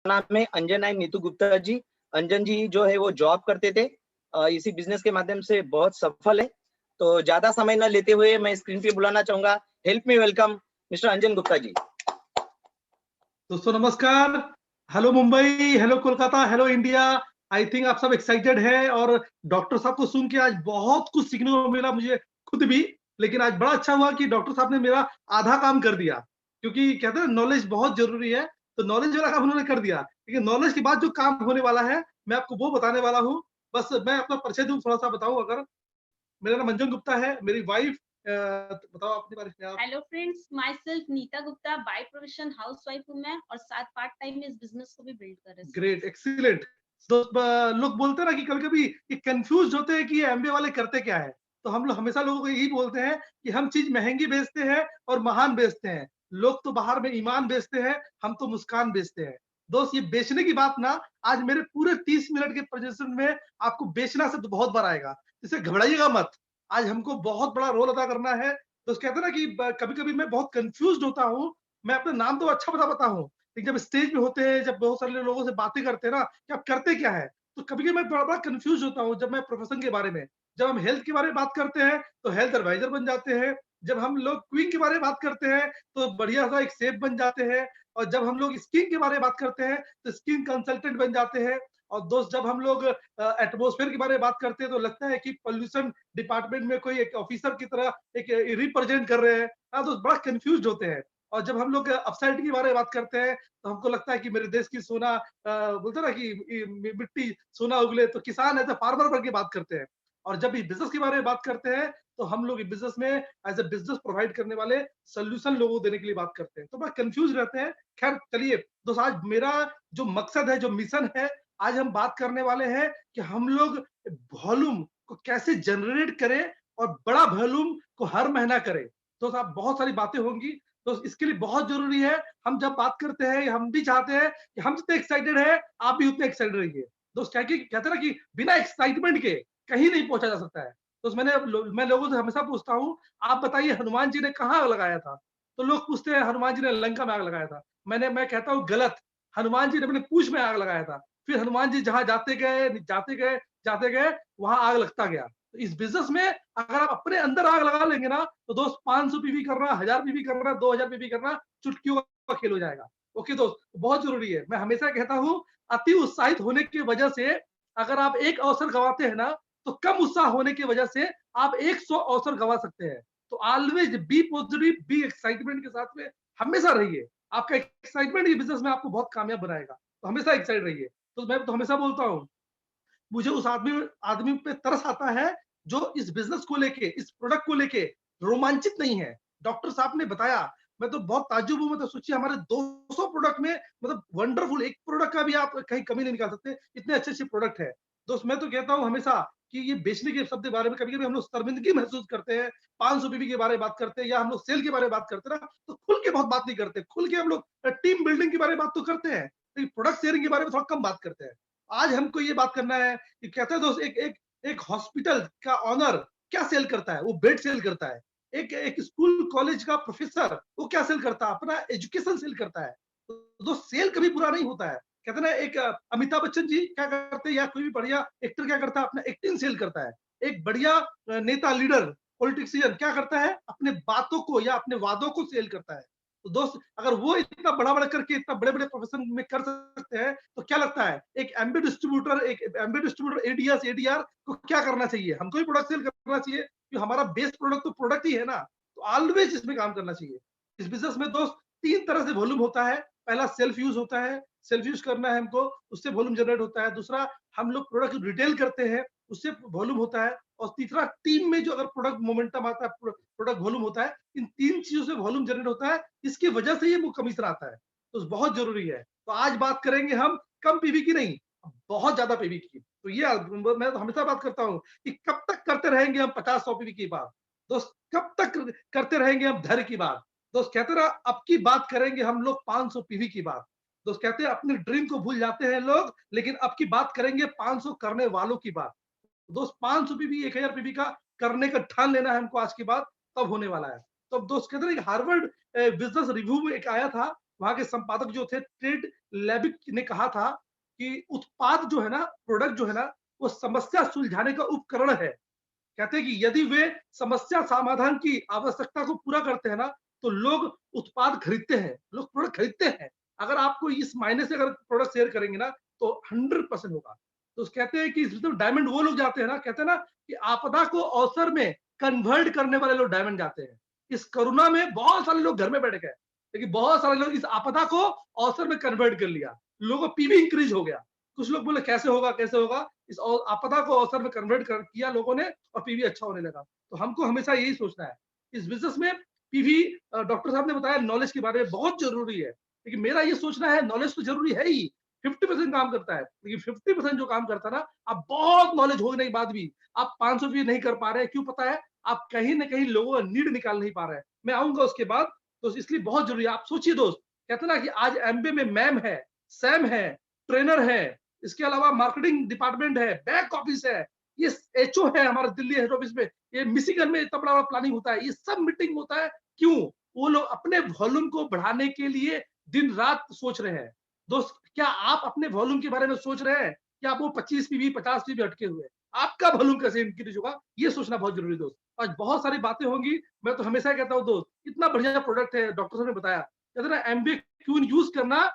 नाम है अंजन एंड नीतू गुप्ता जी। अंजन जी जो है वो जॉब करते थे, इसी बिजनेस के माध्यम से बहुत सफल है। तो ज्यादा समय न लेते हुए मैं स्क्रीन पे बुलाना चाहूंगा, हेल्प मी वेलकम मिस्टर अंजन गुप्ता जी। दोस्तों नमस्कार। Hello Mumbai, hello Kolkata, hello India. I think आप सब एक्साइटेड हैं और डॉक्टर साहब को सुन के आज बहुत कुछ सीखने को मिला मुझे खुद भी। लेकिन आज बड़ा अच्छा हुआ कि डॉक्टर साहब ने मेरा आधा काम कर दिया, क्योंकि कहते हैं नॉलेज बहुत जरूरी है। तो नॉलेज वाला काम उन्होंने कर दिया, लेकिन नॉलेज के बाद जो काम होने वाला है मैं आपको वो बताने वाला हूँ। बस मैं अपना परिचय दूं, थोड़ा सा बताऊं अगर। मेरा नाम अंजन गुप्ता है, मेरी वाइफ। बताओ अपने बारे में आप। Hello friends, myself Nita Gupta, by profession housewife हूँ मैं और साथ पार्ट टाइम में इस बिजनेस को भी बिल्ड कर रहे हैं। Great, excellent. दोस्त लोग बोलते हैं ना कि कभी-कभी ये कंफ्यूज होते हैं कि ये एमबीए वाले करते क्या है। तो हम लोग हमेशा लोगों को यही बोलते हैं कि हम चीज महंगी बेचते हैं और महान बेचते हैं। लोग तो बाहर में ईमान बेचते हैं, हम तो मुस्कान बेचते हैं। दोस्त ये बेचने की बात ना आज मेरे पूरे 30 मिनट के प्रेजेंटेशन में आपको बेचना से तो बहुत बार आएगा। इससे घबराइएगा मत। आज हमको बहुत बड़ा रोल अदा करना है। दोस्त कहते हैं ना कि कभी-कभी मैं बहुत कंफ्यूज्ड होता हूँ। मैं अपना नाम तो अच्छा बता हूँ, लेकिन जब स्टेज पे होते हैं, जब बहुत सारे लोगों से बातें करते हैं ना कि आप करते क्या है, तो कभी-कभी मैं बड़ा कंफ्यूज होता हूँ जब मैं प्रोफेशन के बारे में। जब हम हेल्थ के बारे में बात करते हैं, तो हेल्थ एडवाइजर बन जाते हैं। जब हम लोग क्वीन के बारे में बात करते हैं, तो बढ़िया सा एक शेफ बन जाते हैं। और जब हम लोग स्किन के बारे में बात करते हैं, तो स्किन कंसल्टेंट बन जाते हैं। और दोस्त जब हम लोग एटमॉस्फेयर के बारे में बात करते हैं, तो लगता है कि पॉल्यूशन डिपार्टमेंट में कोई एक ऑफिसर की तरह एक रिप्रेजेंट कर रहे हैं। हाँ, दोस्त बड़ा कंफ्यूज होते हैं। और जब हम लोग अपसाइड के बारे में बात करते हैं, तो हमको लगता है कि मेरे देश की सोना बोलते हैं ना कि मिट्टी सोना उगले, तो किसान है तो फार्मर बन के बात करते हैं। और जब ये बिजनेस के बारे में बात करते हैं, तो हम लोग बिजनेस में एज ए बिजनेस प्रोवाइड करने वाले सोल्यूशन लोगों को देने के लिए बात करते हैं। तो बड़ा कंफ्यूज रहते हैं। खैर चलिए दोस्त, आज मेरा जो मकसद है, जो मिशन है, आज हम बात करने वाले हैं कि हम लोग वॉल्यूम को कैसे जनरेट करें और बड़ा वॉल्यूम को हर महीना करें। तो साहब बहुत सारी बातें होंगी, तो इसके लिए बहुत जरूरी है हम जब बात करते हैं, हम भी चाहते हैं कि हम जितने एक्साइटेड है आप भी उतने एक्साइटेड रहिए। दोस्त क्या कहते हैं ना कि बिना एक्साइटमेंट के कहीं नहीं पहुंचा जा सकता है। तो मैं लोगों से हमेशा पूछता हूँ, आप बताइए हनुमान जी ने कहाँ आग लगाया था? तो लोग पूछते हैं हनुमान जी ने लंका में आग लगाया था। मैं कहता हूँ गलत। हनुमान जी ने अपने पूंछ में आग लगाया था। फिर हनुमान जी जहां जाते गए वहां आग लगता गया। तो इस बिजनेस में अगर आप अपने अंदर आग लगा लेंगे ना, तो दोस्त 500 पीवी करना, 1000 पीवी करना, 2000 पीवी करना चुटकियों का खेल हो जाएगा। ओके दोस्त, बहुत जरूरी है। मैं हमेशा कहता हूँ, अति उत्साहित होने की वजह से अगर आप एक अवसर गवाते हैं ना, तो कम उत्साह होने की वजह से आप 100 अवसर गवा सकते हैं। तो always be positive, be excitement के साथ में हमेशा रहिए। आपका एक्साइटमेंट ये बिजनेस में आपको बहुत कामयाब बनाएगा। तो हमेशा एक्साइट रहिए। तो मैं तो हमेशा बोलता हूँ, मुझे उस आदमी आदमी पे तरस आता है जो इस बिजनेस को लेके, इस प्रोडक्ट को लेके रोमांचित नहीं है। डॉक्टर साहब ने बताया, मैं तो बहुत ताज्जुब हूँ। मतलब सोचिए हमारे 200 प्रोडक्ट में, मतलब वंडरफुल, एक प्रोडक्ट का भी आप कहीं कमी नहीं निकाल सकते, इतने अच्छे प्रोडक्ट है। दोस्त मैं तो कहता हूँ हमेशा कि ये बेचने के शब्द के बारे में कभी-कभी हम लोग शर्मिंदगी महसूस करते हैं। 500 बीबी के बारे में बात करते हैं या हम लोग सेल के बारे में बात करते हैं ना, तो खुल के बहुत बात नहीं करते। खुल के हम लोग टीम बिल्डिंग के बारे में बात तो करते हैं, लेकिन प्रोडक्ट शेयरिंग के बारे में थोड़ा कम बात करते हैं। आज हमको ये बात करना है कि कहते हैं दोस्त, एक एक एक हॉस्पिटल का ऑनर क्या सेल करता है? वो बेड सेल करता है। एक एक स्कूल कॉलेज का प्रोफेसर वो क्या सेल करता है? अपना एजुकेशन सेल करता है। तो दोस्त सेल कभी बुरा नहीं होता है। कहते हैं ना, एक अमिताभ बच्चन जी क्या करते हैं या कोई भी बढ़िया एक्टर क्या करता है? अपना एक्टिंग सेल करता है। एक बढ़िया नेता, लीडर, पॉलिटिशियन क्या करता है? अपने बातों को या अपने वादों को सेल करता है। तो दोस्त अगर वो इतना बड़ा-बड़ा करके इतना बड़े-बड़े प्रोफेशन में कर सकते हैं, तो क्या लगता है एक एमबी डिस्ट्रीब्यूटर एडीएस, एडीआर को क्या करना चाहिए? हमको भी प्रोडक्ट सेल करना चाहिए, क्योंकि हमारा बेस प्रोडक्ट तो प्रोडक्ट ही है ना। तो ऑलवेज इसमें काम करना चाहिए। इस बिज़नेस में दोस्त 3 तरह से वॉल्यूम होता है। पहला सेल्फ यूज़ होता है, सेल्फ यूज़ करना है हमको, उससे वॉल्यूम जनरेट होता है। दूसरा हम लोग प्रोडक्ट रिटेल करते हैं, उससे वॉल्यूम होता है। और तीसरा टीम में जो अगर प्रोडक्ट मोमेंटम आता है, प्रोडक्ट वॉल्यूम होता है। इन 3 चीज़ों से वॉल्यूम जनरेट होता है, इसकी वजह से ये वो कमीशन आता है। तो बहुत ज़रूरी है। तो आज बात करेंगे हम कम पीवी की नहीं, बहुत ज़्यादा पीवी की। तो ये मैं तो हमेशा बात करता हूँ कि कब तक करते रहेंगे हम 50-100 पीवी की बात? दोस्त कब तक करते रहेंगे हम धैर्य की बात? दोस्त कहते रहा अब की बात करेंगे हम लोग 500 पीवी की बात। दोस्त कहते हैं अपने ड्रीम को भूल जाते हैं लोग, लेकिन अब की बात करेंगे 500 करने वालों की बात। दोस्त 500 पीवी, 1000 पीवी का करने का ठान लेना है हमको आज की बात, तब होने वाला है। तो दोस्त कहते हैं कि हार्वर्ड बिजनेस रिव्यू में एक आया था, वहाँ के संपादक जो थे ट्रेड लेबिक ने कहा था कि उत्पाद जो है ना, प्रोडक्ट जो है ना, वो समस्या सुलझाने का उपकरण है। कहते हैं कि यदि वे समस्या समाधान की आवश्यकता को पूरा करते हैं ना, तो लोग उत्पाद खरीदते हैं, लोग प्रोडक्ट खरीदते हैं। अगर आपको इस मायने से अगर प्रोडक्ट शेयर करेंगे ना, तो 100% होगा। तो कहते हैं कि इसमें डायमंड वो लोग जाते हैं ना, कहते हैं ना कि आपदा को अवसर में कन्वर्ट करने वाले लोग डायमंड जाते हैं। इस कोरोना में बहुत सारे लोग घर में बैठ गए, लेकिन बहुत सारे लोग इस आपदा को अवसर में कन्वर्ट कर लिया। लोगों का पीवी इंक्रीज हो गया। कुछ लोग बोले कैसे होगा, कैसे होगा? इस आपदा को अवसर में कन्वर्ट कर किया लोगों ने और पीवी अच्छा होने लगा। तो हमको हमेशा यही सोचना है। इस बिज़नेस में पीवी डॉक्टर साहब ने बताया नॉलेज के बारे में बहुत ज़रूरी है। लेकिन मेरा ये सोचना है नॉलेज तो ज़रूरी है ही, 50% काम करता है। लेकिन 50% जो काम करता है ना, आप बहुत नॉलेज होने के बाद भी आप 500 भी नहीं कर पा रहे हैं, क्यों पता है? आप कहीं न कहीं लोगों का नीड निकाल नहीं पा रहे हैं। मैं आऊँगा उसके बाद, तो इसलिए बहुत ज़रूरी है। आप सोचिए दोस्त, कहते हैं ना कि आज एमबीए में मैम है, सैम है, ट्रेनर है, इसके अलावा मार्केटिंग डिपार्टमेंट है, बैक ऑफिस है, ये एचओ है हमारे दिल्ली हेड ऑफिस में, ये मिशिगन में इतना बड़ा प्लानिंग होता है, ये सब मीटिंग होता है। क्यों? वो लोग अपने वॉल्यूम को बढ़ाने के लिए दिन रात सोच रहे हैं। दोस्त, क्या आप अपने वॉल्यूम के बारे में सोच रहे हैं कि आप वो 25 पीवी 50 पीवी अटके हुए हैं? आपका वॉल्यूम कैसे इंक्रीज होगा, ये सोचना बहुत जरूरी है दोस्त। आज बहुत सारी बातें होंगी। मैं तो हमेशा कहता हूँ दोस्त, इतना बढ़िया प्रोडक्ट है, डॉक्टर साहब ने बताया, कहते हैं ना एमबी क्यों यूज करना,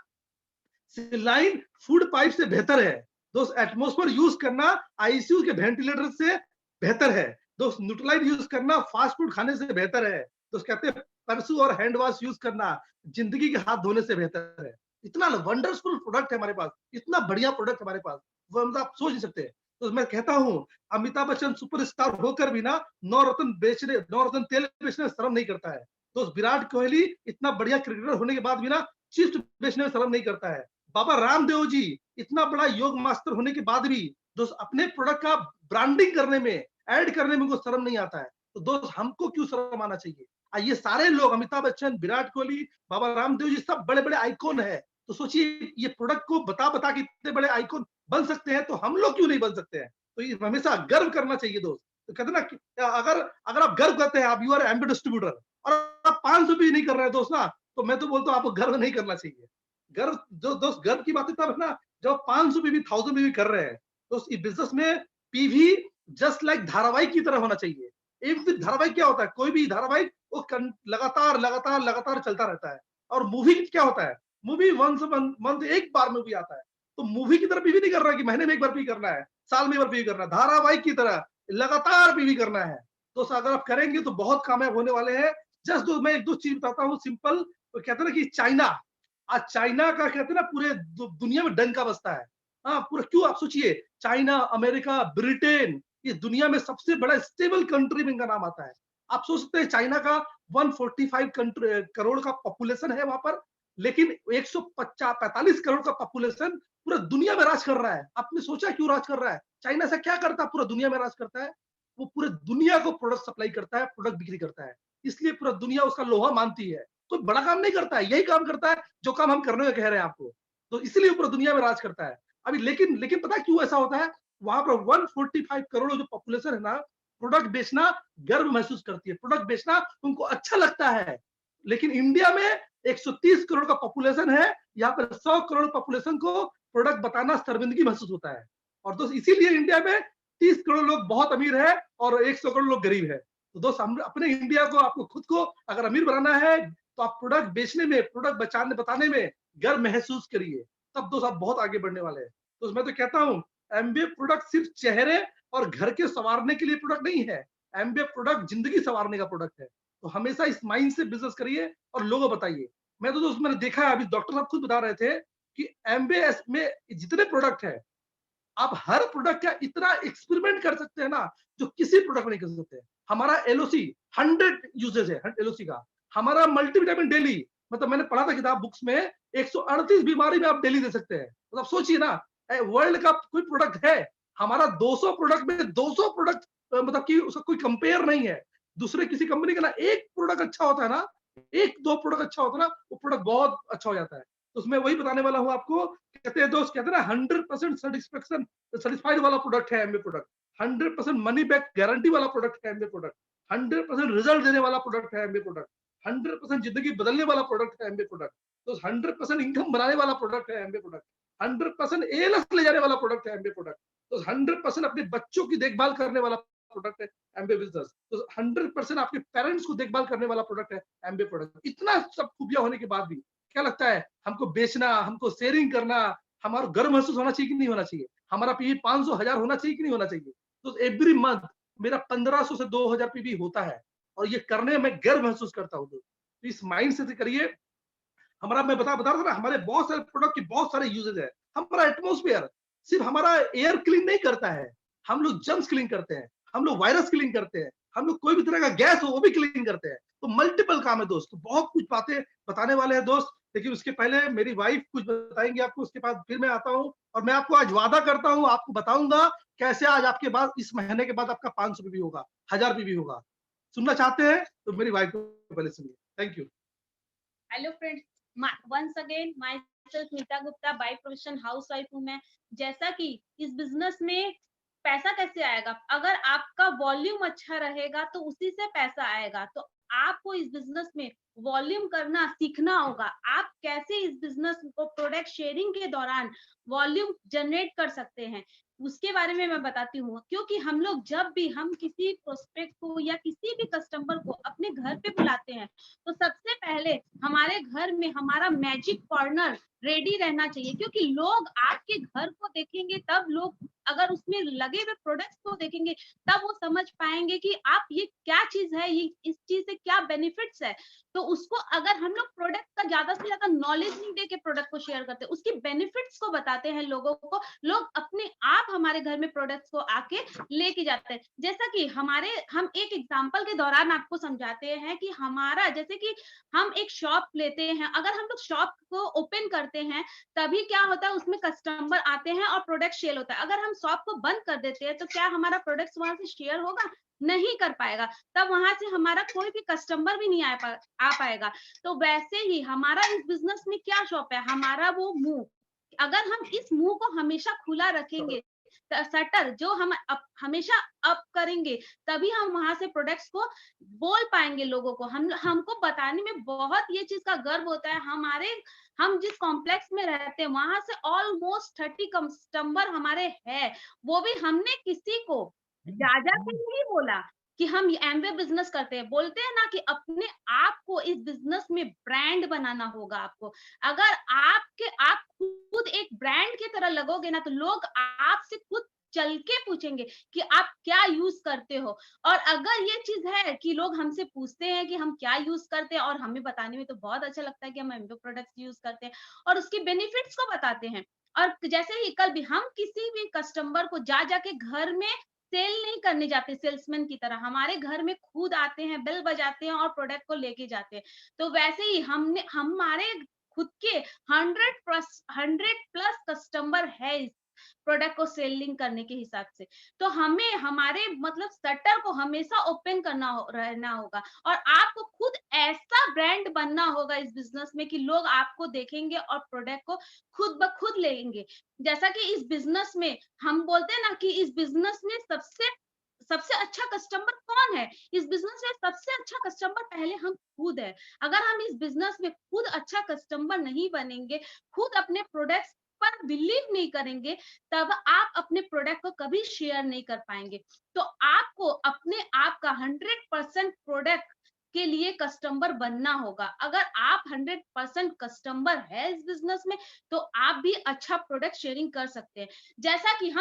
सिलाइन फूड पाइप से बेहतर है। दोस्त, एटमॉस्फेयर यूज करना आईसीयू के वेंटिलेटर से बेहतर है। दोस्त, न्यूट्रलाइट यूज करना फास्ट फूड खाने से बेहतर है। दोस्त, कहते हैं परसू और हैंड वॉश यूज करना जिंदगी के हाथ धोने से बेहतर है। इतना वंडरफुल प्रोडक्ट है हमारे पास, इतना बढ़िया प्रोडक्ट हमारे पास, वो मतलब आप सोच नहीं सकते। तो मैं कहता हूँ, अमिताभ बच्चन सुपरस्टार होकर भी ना नौ रत्न तेल बेचने में शर्म नहीं करता है। दोस्त, विराट कोहली इतना बढ़िया क्रिकेटर होने के बाद भी ना चिप्स बेचने में शर्म नहीं करता है। बाबा रामदेव जी इतना बड़ा योग मास्टर होने के बाद भी दोस्त अपने प्रोडक्ट का ब्रांडिंग करने में, ऐड करने में उनको शर्म नहीं आता है। तो दोस्त, हमको क्यों शर्म आना चाहिए? ये सारे लोग, अमिताभ बच्चन, विराट कोहली, बाबा रामदेव जी, सब बड़े बड़े आइकॉन है। तो सोचिए, ये प्रोडक्ट को बता बता के इतने बड़े आइकॉन बन सकते हैं, तो हम लोग क्यों नहीं बन सकते हैं? तो ये हमेशा गर्व करना चाहिए दोस्त। तो कहते ना कि अगर अगर आप गर्व करते हैं, आप यू आर एम्बी डिस्ट्रीब्यूटर, और आप 500 भी नहीं कर रहे हैं दोस्त ना, तो मैं तो बोलता हूँ आपको गर्व नहीं करना चाहिए। गर्व, जो दोस्त गर्व की बात है तब है ना, जब 500 पीवी 1000 पीवी कर रहे हैं। दोस्त, इस बिजनेस में पीवी जस्ट लाइक धारावाहिक की तरह होना चाहिए। एक धारावाहिक क्या होता है? कोई भी धारावाहिक वो लगातार लगातार लगातार चलता रहता है। और मूवी क्या होता है? मूवी वंस मंथ एक बार मूवी आता है। तो मूवी की तरह पीवी नहीं कर रहा है कि महीने में एक बार पीवी करना है, साल में एक बार पीवी करना है। धारावाहिक की तरह लगातार पीवी करना है। दोस्त, अगर आप करेंगे तो बहुत कामयाब होने वाले हैं। जस्ट मैं एक दो चीज बताता हूँ सिंपल। तो कहते हैं ना कि चाइना, आज चाइना का कहते हैं ना पूरे दुनिया में डंका बजता है। हाँ, पूरा क्यों? आप सोचिए, चाइना, अमेरिका, ब्रिटेन, ये दुनिया में सबसे बड़ा स्टेबल कंट्री में इनका नाम आता है। आप सोच सकते हैं चाइना का 145 करोड़ का पॉपुलेशन है वहां पर, लेकिन 145 करोड़ का पॉपुलेशन पूरा दुनिया में राज कर रहा है। आपने सोचा क्यों राज कर रहा है? चाइना से क्या करता है पूरा दुनिया में राज करता है? वो पूरे दुनिया को प्रोडक्ट सप्लाई करता है, प्रोडक्ट बिक्री करता है, इसलिए पूरा दुनिया उसका लोहा मानती है। कोई बड़ा काम नहीं करता है, यही काम करता है जो काम हम करने को कह रहे हैं आपको। तो इसलिए पूरा दुनिया में राज करता है। अभी लेकिन लेकिन पता है क्यों ऐसा होता है? वहां पर 145 करोड़ जो पॉपुलेशन है ना, प्रोडक्ट बेचना गर्व महसूस करती है, प्रोडक्ट बेचना उनको अच्छा लगता है। लेकिन इंडिया में 130 करोड़ का पॉपुलेशन है, यहाँ पर 100 करोड़ पॉपुलेशन को प्रोडक्ट बताना शर्मिंदगी महसूस होता है। और दोस्त, इसीलिए इंडिया में 30 करोड़ लोग बहुत अमीर है और 100 करोड़ लोग गरीब है। तो दोस्त, हम अपने इंडिया को, आपको खुद को अगर अमीर बनाना है, तो आप प्रोडक्ट बेचने में, प्रोडक्ट बताने में गर्व महसूस करिए, तब दोस्त आप बहुत आगे बढ़ने वाले हैं। तो मैं तो कहता हूँ, एमबीए प्रोडक्ट सिर्फ चेहरे और घर के संवारने के लिए प्रोडक्ट नहीं है। एमबीए प्रोडक्ट जिंदगी संवारने का प्रोडक्ट है। तो हमेशा इस माइंड से बिजनेस करिए और लोगों बताइए। मैं तो दोस्त, मैंने देखा है, अभी डॉक्टर साहब खुद बता रहे थे कि एमबीए में जितने प्रोडक्ट है, आप हर प्रोडक्ट का इतना एक्सपेरिमेंट कर सकते हैं ना, जो किसी प्रोडक्ट में नहीं कर सकते। हमारा एलओसी 100 यूजेज है एलओसी का। हमारा मल्टीविटामिन डेली, मतलब मैंने पढ़ा था किताब बुक्स में, 138 बीमारी में आप डेली दे सकते हैं। मतलब सोचिए ना, वर्ल्ड का कोई प्रोडक्ट है, हमारा 200 प्रोडक्ट में 200 प्रोडक्ट, मतलब कि उसका कोई कंपेयर नहीं है दूसरे किसी कंपनी का ना। एक प्रोडक्ट अच्छा होता है ना, एक दो प्रोडक्ट अच्छा होता है ना, वो प्रोडक्ट बहुत अच्छा हो जाता है। तो उसमें वही बताने वाला हूँ आपको। कहते हैं दोस्त, कहते हैं ना 100% सेटिस्फेक्शन सेटिस्फाइड वाला प्रोडक्ट है MB product, 100% money back guarantee वाला प्रोडक्ट है एमबी प्रोडक्ट, 100% रिजल्ट देने वाला प्रोडक्ट है एमबी प्रोडक्ट, 100% जिंदगी बदलने वाला प्रोडक्ट है एमबी प्रोडक्ट। तो 100% इनकम बनाने वाला प्रोडक्ट है एमबे प्रोडक्ट, 100% एलएस ले जाने वाला प्रोडक्ट है एमबे प्रोडक्ट, तो 100% अपने बच्चों की देखभाल करने वाला प्रोडक्ट है एमबे बिजनेस, तो 100% आपके पेरेंट्स को देखभाल करने वाला प्रोडक्ट है एमबे प्रोडक्ट। इतना सब खूबियां होने के बाद भी क्या लगता है हमको बेचना, हमको शेयरिंग करना, हमारा गर्व महसूस होना चाहिए कि नहीं होना चाहिए, हमारा पीवी 500,000 होना चाहिए कि नहीं होना चाहिए। तो एवरी मंथ मेरा 1500 से 2000 पीवी होता है और ये करने में गर्व महसूस करता हूँ। तो इस माइंड से करिए। हमारा मैं बता रहा था ना, हमारे बहुत सारे प्रोडक्ट के बहुत सारे यूजेज है। हमारा एटमोस्फेयर सिर्फ हमारा एयर क्लीन नहीं करता है, हम लोग जर्म्स क्लीन करते हैं, हम लोग वायरस क्लीन करते हैं, हम लोग कोई भी तरह का गैस हो वो भी क्लीन करते हैं। तो मल्टीपल काम है दोस्त, तो बहुत कुछ बातें बताने वाले हैं दोस्त, लेकिन उसके पहले मेरी वाइफ कुछ बताएंगे आपको, उसके बाद फिर मैं आता हूँ। और मैं आपको आज वादा करता हूँ, आपको बताऊंगा कैसे आज आपके बाद इस महीने के बाद आपका 500 भी होगा, 1000 भी होगा। सुनना चाहते हैं तो मेरी वाइफ को पहले सुनिए। Thank you. Hello friends, once again myself Nita Gupta, by profession housewife हूँ मैं। जैसा कि इस बिजनेस में पैसा कैसे आएगा, अगर आपका वॉल्यूम अच्छा रहेगा तो उसी से पैसा आएगा। तो आपको इस बिजनेस में वॉल्यूम करना सीखना होगा। आप कैसे इस बिजनेस को प्रोडक्ट शेयरिंग के दौरान वॉल्यूम जनरेट कर सकते हैं, उसके बारे में मैं बताती हूँ। क्योंकि हम लोग जब भी हम किसी प्रोस्पेक्ट को या किसी भी कस्टमर को अपने घर पे बुलाते हैं, तो सबसे पहले हमारे घर में हमारा मैजिक कॉर्नर रेडी रहना चाहिए। क्योंकि लोग आपके घर को देखेंगे, तब लोग अगर उसमें लगे हुए प्रोडक्ट्स को देखेंगे, तब वो समझ पाएंगे कि आप ये क्या चीज है, ये इस चीज से क्या बेनिफिट्स है। तो उसको अगर हम लोग प्रोडक्ट का ज्यादा से ज्यादा नॉलेज नहीं दे के प्रोडक्ट को शेयर करते, उसकी बेनिफिट्स को बताते हैं लोगों को, लोग अपने आप हमारे घर में प्रोडक्ट्स को आके लेके जाते हैं। जैसा कि हम एक एग्जांपल के दौरान आपको समझाते हैं कि हमारा, जैसे कि हम एक शॉप लेते हैं, अगर हम लोग शॉप को ओपन करते हैं तभी क्या होता है, उसमें कस्टमर आते हैं और प्रोडक्ट शेयर होता है। अगर हम शॉप को बंद कर देते हैं तो क्या हमारा प्रोडक्ट वहां से शेयर होगा? नहीं कर पाएगा। तब वहां से हमारा कोई भी कस्टमर भी नहीं आ पाएगा। तो वैसे ही हमारा इस बिजनेस में क्या शॉप है, हमारा वो मुंह, अगर हम इस मुंह को हमेशा खुला रखेंगे, शटर जो हम हमेशा अप करेंगे, तभी हम वहां से प्रोडक्ट्स को बोल पाएंगे लोगों को। हमको बताने में बहुत ये चीज का गर्व होता है। हम जिस कॉम्प्लेक्स में रहते हैं वहां से ऑलमोस्ट 30 कस्टमर हमारे हैं। वो भी हमने किसी को जा के नहीं बोला कि हम एमवे बिजनेस करते हैं। बोलते हैं ना कि अपने आप को इस बिजनेस में ब्रांड बनाना होगा आपको। अगर आप खुद एक ब्रांड की तरह लगोगे ना, तो लोग आपसे खुद चल के पूछेंगे कि आप क्या यूज करते हो। और अगर ये चीज है कि लोग हमसे पूछते हैं कि हम क्या यूज करते हैं, और हमें बताने में तो बहुत अच्छा लगता है कि हम एमवे प्रोडक्ट्स यूज करते हैं और उसकी बेनिफिट्स को बताते हैं। और जैसे ही कल भी हम किसी भी कस्टमर को जाके घर में सेल नहीं करने जाते, सेल्समैन की तरह हमारे घर में खुद आते हैं, बेल बजाते हैं और प्रोडक्ट को लेके जाते हैं। तो वैसे ही हमारे खुद के 100+ कस्टमर है इस प्रोडक्ट को सेलिंग करने के हिसाब से। तो हमें हमारे मतलब शटर को हमेशा ओपन रहना होगा, और आपको खुद ऐसा ब्रांड बनना होगा इस बिजनेस में कि लोग आपको देखेंगे और प्रोडक्ट को खुद ब खुद लेंगे। जैसा कि इस बिजनेस में हम बोलते हैं ना कि इस बिजनेस में सबसे अच्छा कस्टमर कौन है, इस बिजनेस में सबसे अच्छा कस्टमर पहले हम खुद है। अगर हम इस बिजनेस में खुद अच्छा कस्टमर नहीं बनेंगे, खुद अपने प्रोडक्ट्स पर बिलीव नहीं करेंगे, तब आप अपने प्रोडक्ट को कभी शेयर नहीं कर पाएंगे। तो आपको अपने आप का 100% प्रोडक्ट के लिए कस्टमर बनना होगा। अगर आप 100% कस्टमर है इस बिजनेस में, तो आप भी अच्छा प्रोडक्ट शेयरिंग कर सकते हैं। जैसा कि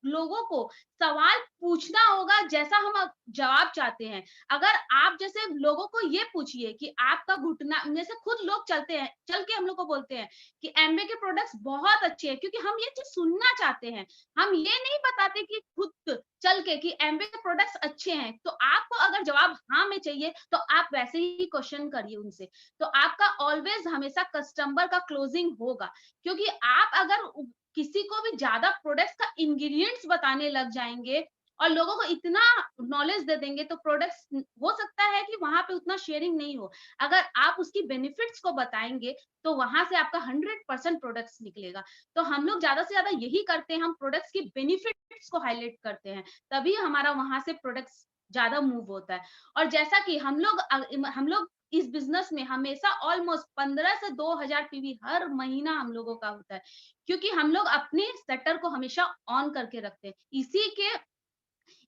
लोगों को सवाल पूछना होगा जैसा हम जवाब चाहते हैं। अगर आप जैसे लोगों को ये पूछिए कि आपका घुटना, जैसे खुद लोग चलते हैं, चल के हम लोग को बोलते हैं कि एमवे के प्रोडक्ट्स बहुत अच्छे हैं, क्योंकि हम ये चीज सुनना चाहते हैं। हम ये नहीं बताते कि खुद चल के कि एमवे के प्रोडक्ट्स अच्छे हैं। तो आपको अगर जवाब हाँ में चाहिए तो आप वैसे ही क्वेश्चन करिए उनसे, तो आपका ऑलवेज हमेशा कस्टमर का क्लोजिंग होगा। क्योंकि आप अगर किसी को भी ज्यादा प्रोडक्ट्स का इंग्रेडिएंट्स बताने लग जाएंगे और लोगों को इतना नॉलेज दे देंगे, तो प्रोडक्ट्स हो सकता है कि वहां पे उतना शेयरिंग नहीं हो। अगर आप उसकी बेनिफिट्स को बताएंगे तो वहां से आपका 100% प्रोडक्ट्स निकलेगा। तो हम लोग ज्यादा से ज्यादा यही करते हैं, हम प्रोडक्ट्स की बेनिफिट्स को हाईलाइट करते हैं, तभी हमारा वहां से प्रोडक्ट्स ज्यादा मूव होता है। और जैसा कि हम लोग इस बिजनेस में हमेशा ऑलमोस्ट 15 से 2000 पीवी हर महीना हम लोगों का होता है, क्योंकि हम लोग अपने शटर को हमेशा ऑन करके रखते हैं।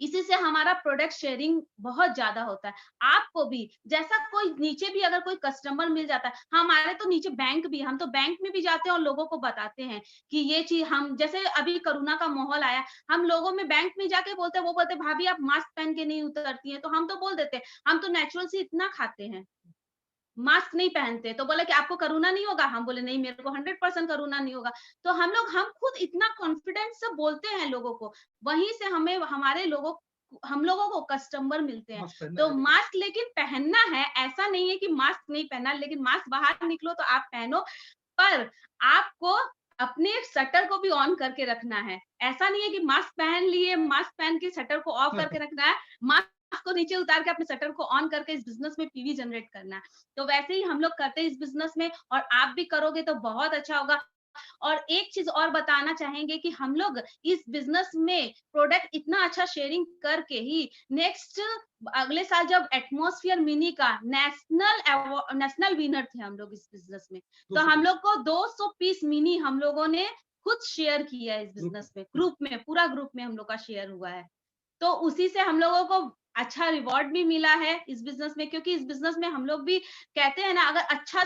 इसी से हमारा प्रोडक्ट शेयरिंग बहुत ज्यादा होता है। आपको भी जैसा कोई नीचे भी अगर कोई कस्टमर मिल जाता है, हमारे तो नीचे बैंक भी, हम तो बैंक में भी जाते हैं और लोगों को बताते हैं कि ये चीज हम, जैसे अभी कोरोना का माहौल आया, हम लोगों में बैंक में जाके बोलते हैं, वो बोलते हैं भाभी आप मास्क पहन के नहीं उतरती हैं, तो हम तो बोल देते हैं हम तो नेचुरल से इतना खाते हैं, मास्क नहीं पहनते। तो बोले कि आपको कोरोना नहीं होगा, हम बोले नहीं मेरे को 100% कोरोना नहीं होगा। तो हम खुद इतना कॉन्फिडेंस से बोलते हैं लोगों को, वहीं से हम लोगों को कस्टमर मिलते हैं। मास्क पहनना तो है। मास्क लेकिन पहनना है, ऐसा नहीं है कि मास्क नहीं पहनना, लेकिन मास्क बाहर निकलो तो आप पहनो, पर आपको अपने शटर को भी ऑन करके रखना है। ऐसा नहीं है कि मास्क पहन लिए, मास्क पहन के शटर को ऑफ करके रखना है, मास्क को नीचे उतार के अपने शटर को ऑन करके इस बिजनेस में पीवी जनरेट करना है। तो वैसे ही हम लोग करते हैं इस बिजनेस में, और आप भी करोगे तो बहुत अच्छा होगा। और एक चीज और बताना चाहेंगे कि हम लोग इस बिजनेस में प्रोडक्ट इतना अच्छा शेयरिंग करके ही नेक्स्ट अगले साल जब एटमॉस्फेयर मिनी का नेशनल विनर थे हम लोग इस बिजनेस में, तो हम लोग को 200 पीस मिनी हम लोगों ने खुद शेयर किया है इस बिजनेस में, ग्रुप में, पूरा ग्रुप में हम लोग का शेयर हुआ है। तो उसी से हम लोगों को अच्छा रिवॉर्ड भी मिला है इस बिजनेस में, क्योंकि इस बिजनेस में हम लोग भी कहते हैं ना, अगर अच्छा,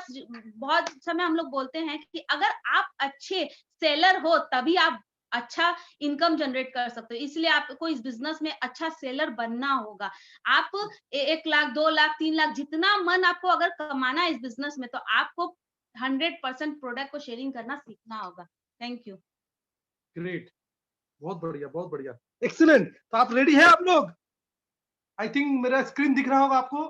बहुत समय हम लोग बोलते हैं कि अगर आप अच्छे सेलर हो तभी आप अच्छा इनकम जनरेट कर सकते हो। इसलिए आपको इस बिजनेस में अच्छा सेलर बनना होगा। आप 1 लाख 2 लाख 3 लाख जितना मन आपको अगर कमाना है इस बिजनेस में, तो आपको 100% प्रोडक्ट को शेयरिंग करना सीखना होगा। Thank you. ग्रेट, बहुत बढ़िया, बहुत बढ़िया, एक्सीलेंट। तो आप रेडी है आप लोग? आई थिंक मेरा स्क्रीन दिख रहा होगा आपको।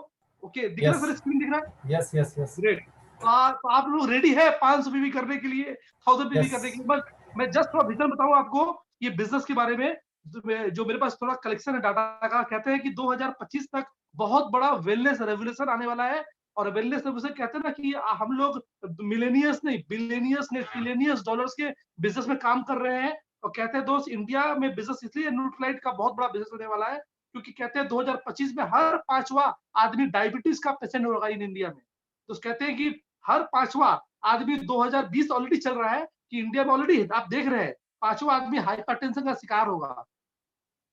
ओके, दिख रहा है? मेरा स्क्रीन दिख रहा है? Yes yes yes. ग्रेट। तो आप लोग रेडी है 500 पीवी करने के लिए, 1000 पीवी Yes. करने के लिए? बस मैं जस्ट थोड़ा विजन बताऊं आपको ये बिजनेस के बारे में, जो मेरे पास थोड़ा कलेक्शन है डाटा का। कहते हैं कि 2025 तक बहुत बड़ा वेलनेस रेवोल्यूशन आने वाला है। और वेलनेस रेवोल्यूशन कहते हैं ना कि हम लोग मिलेनियर्स नहीं, बिलियनियर्स नहीं, ट्रिलियनियर्स डॉलर्स के बिजनेस में काम कर रहे हैं। और कहते हैं दोस्त, इंडिया में बिजनेस इसलिए न्यूट्रलाइट का बहुत बड़ा बिजनेस होने वाला है, क्योंकि कहते हैं 2025 में हर 5वां आदमी डायबिटीज का पेशेंट होगा इन इंडिया में। तो कहते हैं कि हर 5वां आदमी, 2020 ऑलरेडी चल रहा है कि इंडिया में ऑलरेडी आप देख रहे हैं 5वां आदमी हाइपरटेंशन का शिकार होगा।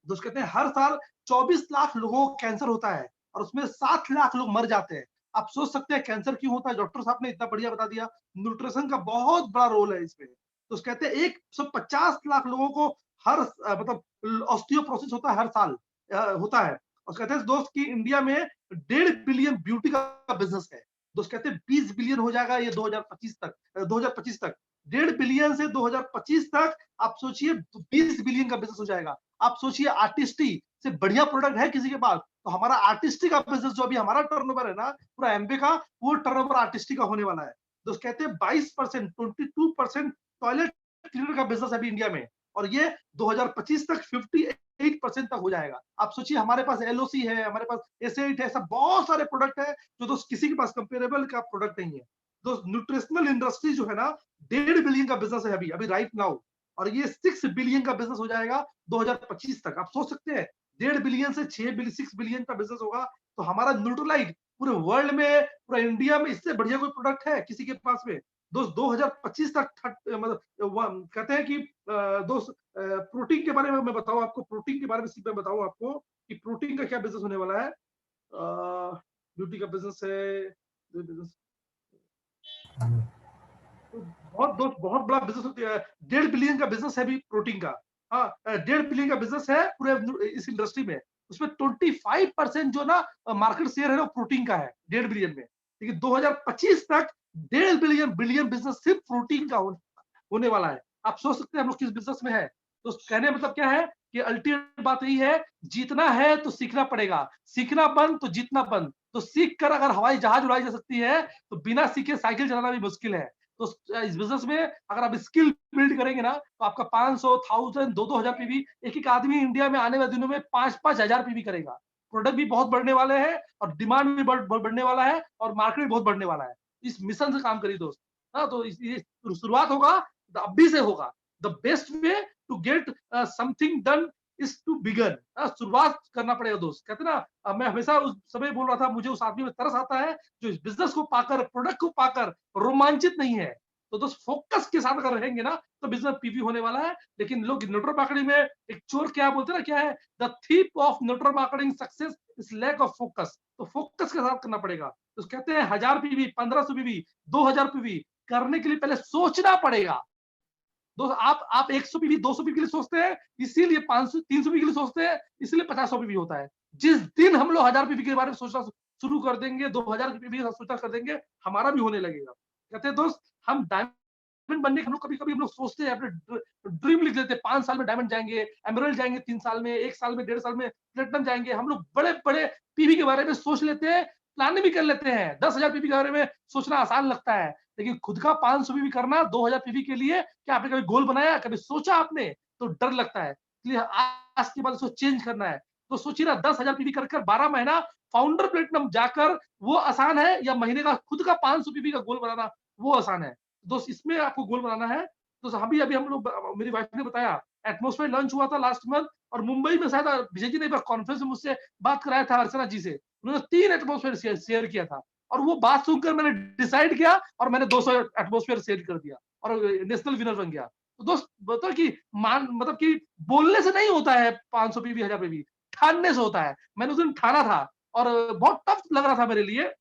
तो कहते हैं हर साल 24 लाख लोगों को कैंसर होता है और उसमें 7 लाख लोग मर जाते हैं। आप सोच सकते हैं कैंसर क्यों होता है? डॉक्टर साहब ने इतना बढ़िया बता दिया। न्यूट्रिशन का बहुत बड़ा रोल है इसमें। तो कहते हैं 150 लाख लोगों को हर मतलब ऑस्टियोपोरोसिस होता है हर साल होता है। और कहते हैं दोस्त कि इंडिया में 1.5 बिलियन ब्यूटी का बिजनेस है। दोस्त कहते हैं 20 बिलियन हो जाएगा ये 2025 तक। 1.5 बिलियन से 2025 तक आप सोचिए 20 बिलियन का बिजनेस हो जाएगा। आप सोचिए आर्टिस्टी से बढ़िया प्रोडक्ट है किसी के पास? तो हमारा आर्टिस्टी का बिजनेस जो अभी हमारा टर्नओवर है ना पूरा एमबे का, वो टर्नओवर आर्टिस्टी का होने वाला है। दोस्त कहते हैं 22%, 22% टॉयलेट क्लीनर का बिजनेस अभी इंडिया में, और ये 2025 तक 58% तक हो जाएगा। आप सोचिए हमारे पास एलओसी है, हमारे पास एस8 है, सब बहुत सारे प्रोडक्ट है जो दोस्त किसी के पास कंपेरेबल का प्रोडक्ट नहीं है। दोस्त न्यूट्रिशनल इंडस्ट्री जो है ना 1.5 बिलियन का बिजनेस है अभी राइट नाउ, और ये 6 बिलियन का बिजनेस हो जाएगा 2025 तक। आप सोच सकते हैं 1.5 बिलियन से 6 बिलियन का बिजनेस होगा। तो हमारा न्यूट्रलाइट पूरे वर्ल्ड में, पूरा इंडिया में इससे बढ़िया कोई प्रोडक्ट है किसी के पास में? दोस्त 2025 तक मतलब कहते हैं कि दोस्त प्रोटीन के बारे में मैं बताऊं आपको, प्रोटीन के बारे में मैं बताऊं आपको कि प्रोटीन का क्या बिजनेस होने वाला है। ब्यूटी का बिजनेस है, बहुत बड़ा बिजनेस होती है। 1.5 बिलियन का बिजनेस है अभी प्रोटीन का। हाँ, 1.5 बिलियन का बिजनेस है पूरे इस इंडस्ट्री में। उसमें 25% जो ना मार्केट शेयर है वो प्रोटीन का है 1.5 बिलियन में। लेकिन 2025 तक 1.5 बिलियन बिजनेस सिर्फ प्रोटीन का होने वाला है। आप सोच सकते हैं हम लोग किस बिजनेस में है। तो कहने मतलब क्या है कि अल्टीमेट बात यही है, जीतना है तो सीखना पड़ेगा, सीखना बंद तो जीतना बंद। तो सीख कर अगर हवाई जहाज उड़ाई जा सकती है तो बिना सीखे साइकिल चलाना भी मुश्किल है। तो इस बिजनेस में अगर आप स्किल बिल्ड करेंगे ना तो आपका 500, 1000, 2-2 हजार पीवी एक आदमी इंडिया में आने वाले दिनों में 5-5 हजार पीवी करेगा। प्रोडक्ट भी बहुत बढ़ने वाले हैं और डिमांड भी बढ़ने वाला है और मार्केट भी बहुत बढ़ने वाला है। इस मिशन से काम करिए दोस्त। हाँ, तो ये शुरुआत होगा, अभी से होगा। The best way to get something done is to begin. शुरुआत करना पड़ेगा दोस्त। कहते ना, मैं हमेशा उस समय बोल रहा था, मुझे उस आदमी में तरस आता है जो इस बिजनेस को पाकर, प्रोडक्ट को पाकर रोमांचित नहीं है। तो दोस्त फोकस के साथ अगर रहेंगे ना तो बिजनेस पीवी होने वाला है। लेकिन लोग नेटवर्क मार्केटिंग में एक चोर क्या बोलते हैं ना, क्या है, the thief of network marketing success is lack of focus. तो फोकस के साथ करना पड़ेगा। तो कहते हैं 1000 पीवी, 1500 पीवी, 2000 पीवी करने के लिए पहले सोचना पड़ेगा। दोस्त आप 100 पीवी, 200 पीवी के लिए सोचते हैं, इसीलिए 500, 300 पीवी के लिए सोचते हैं, इसलिए 50 पीवी होता है। जिस दिन हम लोग 1000 पीवी के बारे में सोचना शुरू कर देंगे, 2000 पीवी सोचना कर देंगे, हमारा भी होने लगेगा। कहते हैं दोस्त, हम डायमंड बनने के हम लोग कभी-कभी हम लोग सोचते हैं, अपने ड्रीम लिख लेते हैं, 5 साल में डायमंड जाएंगे, एमराल्ड जाएंगे 3 साल में, 1 साल में, 1.5 साल में प्लेटिनम जाएंगे। हम लोग बड़े-बड़े पीवी के बारे में सोच लेते हैं, प्लानिंग भी कर लेते हैं। 10,000 पीवी के बारे में सोचना आसान लगता है, लेकिन खुद का 500 पीवी करना 2000 पीवी के लिए, क्या आपने कभी गोल बनाया, कभी सोचा आपने? तो डर लगता है। इसलिए आज के बाद उसको चेंज करना है। तो सोचिए ना, 10,000 पीवी कर 12 महीना फाउंडर प्लेटिनम जाकर वो आसान है, या महीने का खुद का 500 पीवी का गोल बनाना वो आसान है? दोस्त इसमें आपको गोल बनाना है। तो अभी हम लोग, मेरी वाइफ ने बताया, एटमॉस्फेयर लॉन्च हुआ था लास्ट मंथ, और मुंबई में शायद विजय जी ने कॉन्फ्रेंस में मुझसे बात कराया था, अर्चना जी से। उन्होंने 3 एटमॉस्फेयर शेयर किया था, और वो बात सुनकर मैंने डिसाइड किया और मैंने 200 एटमॉस्फेयर शेयर कर दिया और नेशनल विनर बन गया। तो दोस्त बताओ कि मतलब कि बोलने से नहीं होता है 500 पीवी, 1000 पीवी, ठानने से होता है। मैंने उस दिन ठाना था और बहुत टफ लग रहा था मेरे लिए,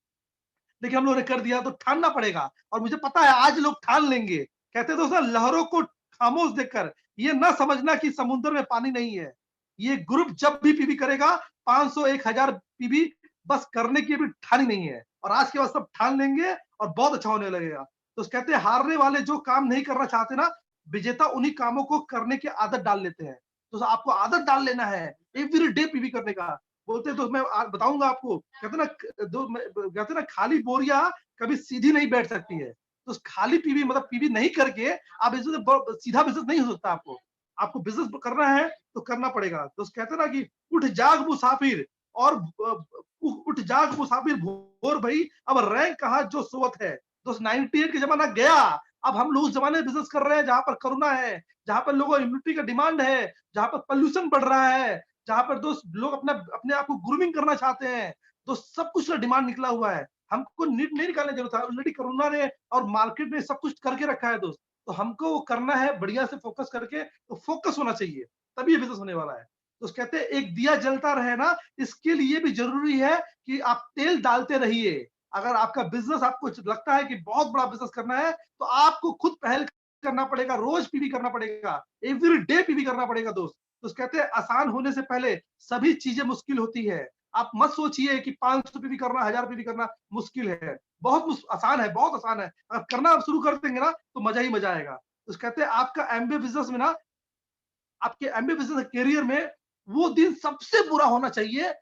लेकिन हम लोगों ने कर दिया। तो ठानना पड़ेगा, और मुझे पता है आज लोग ठान लेंगे। कहते हैं दोस्तों, लहरों को खामोश देखकर ये ना समझना कि समुद्र में पानी नहीं है। ये ग्रुप जब भी पीवी करेगा 500, 1000 पीवी बस करने की अभी ठानी नहीं है, और आज के बाद सब ठान लेंगे और बहुत अच्छा होने लगेगा। तो कहते हैं, हारने वाले जो काम नहीं करना चाहते ना, विजेता उन्हीं कामों को करने की आदत डाल लेते हैं। तो आपको आदत डाल लेना है एवरी डे पीवी करने का। बोलते हैं तो मैं बताऊंगा आपको, कहते ना, कहते ना, खाली बोरिया कभी सीधी नहीं बैठ सकती है। तो खाली पीवी मतलब पीवी नहीं करके आप सीधा बिजनेस नहीं हो सकता। आपको बिजनेस करना है तो करना पड़ेगा। तो कहते ना कि उठ जाग मुसाफिर, और उठ जाग मुसाफिर भोर भई, अब रैंक कहा जो सोवत है। तो 98 का जमाना गया, अब हम लोग उस जमाने में बिजनेस कर रहे हैं जहां पर कोरोना है, जहां पर लोगों इम्यूनिटी का डिमांड है, जहां पर पोल्यूशन बढ़ रहा है, जहां पर दोस्त लोग अपने आप को ग्रूमिंग करना चाहते हैं। तो सब कुछ का डिमांड निकला हुआ है। हमको नीट नहीं निकालने की जरूरत है, ऑलरेडी कोरोना ने और मार्केट ने सब कुछ करके रखा है दोस्त। तो हमको वो करना है बढ़िया से फोकस करके। तो फोकस होना चाहिए, तभी ये बिजनेस होने वाला है। तो कहते हैं, एक दिया जलता रहे ना, इसके लिए भी जरूरी है कि आप तेल डालते रहिए। अगर आपका बिजनेस, आपको लगता है कि बहुत बड़ा बिजनेस करना है, तो आपको खुद पहल करना पड़ेगा, रोज पीवी करना पड़ेगा, एवरी डे पीवी करना पड़ेगा दोस्त। तो कहते हैं, आसान होने से पहले सभी चीजें मुश्किल होती है। आप मत सोचिए कि 500 पीवी करना, 1000 पीवी करना मुश्किल है। बहुत आसान है, बहुत आसान है। अगर करना आप शुरू कर देंगे ना, तो मजा ही मजा आएगा। तो कहते हैं, आपका एमबीए बिजनेस में ना, आपके एमबीए बिजनेस करियर में वो दिन सबसे बुरा होना चाहिए।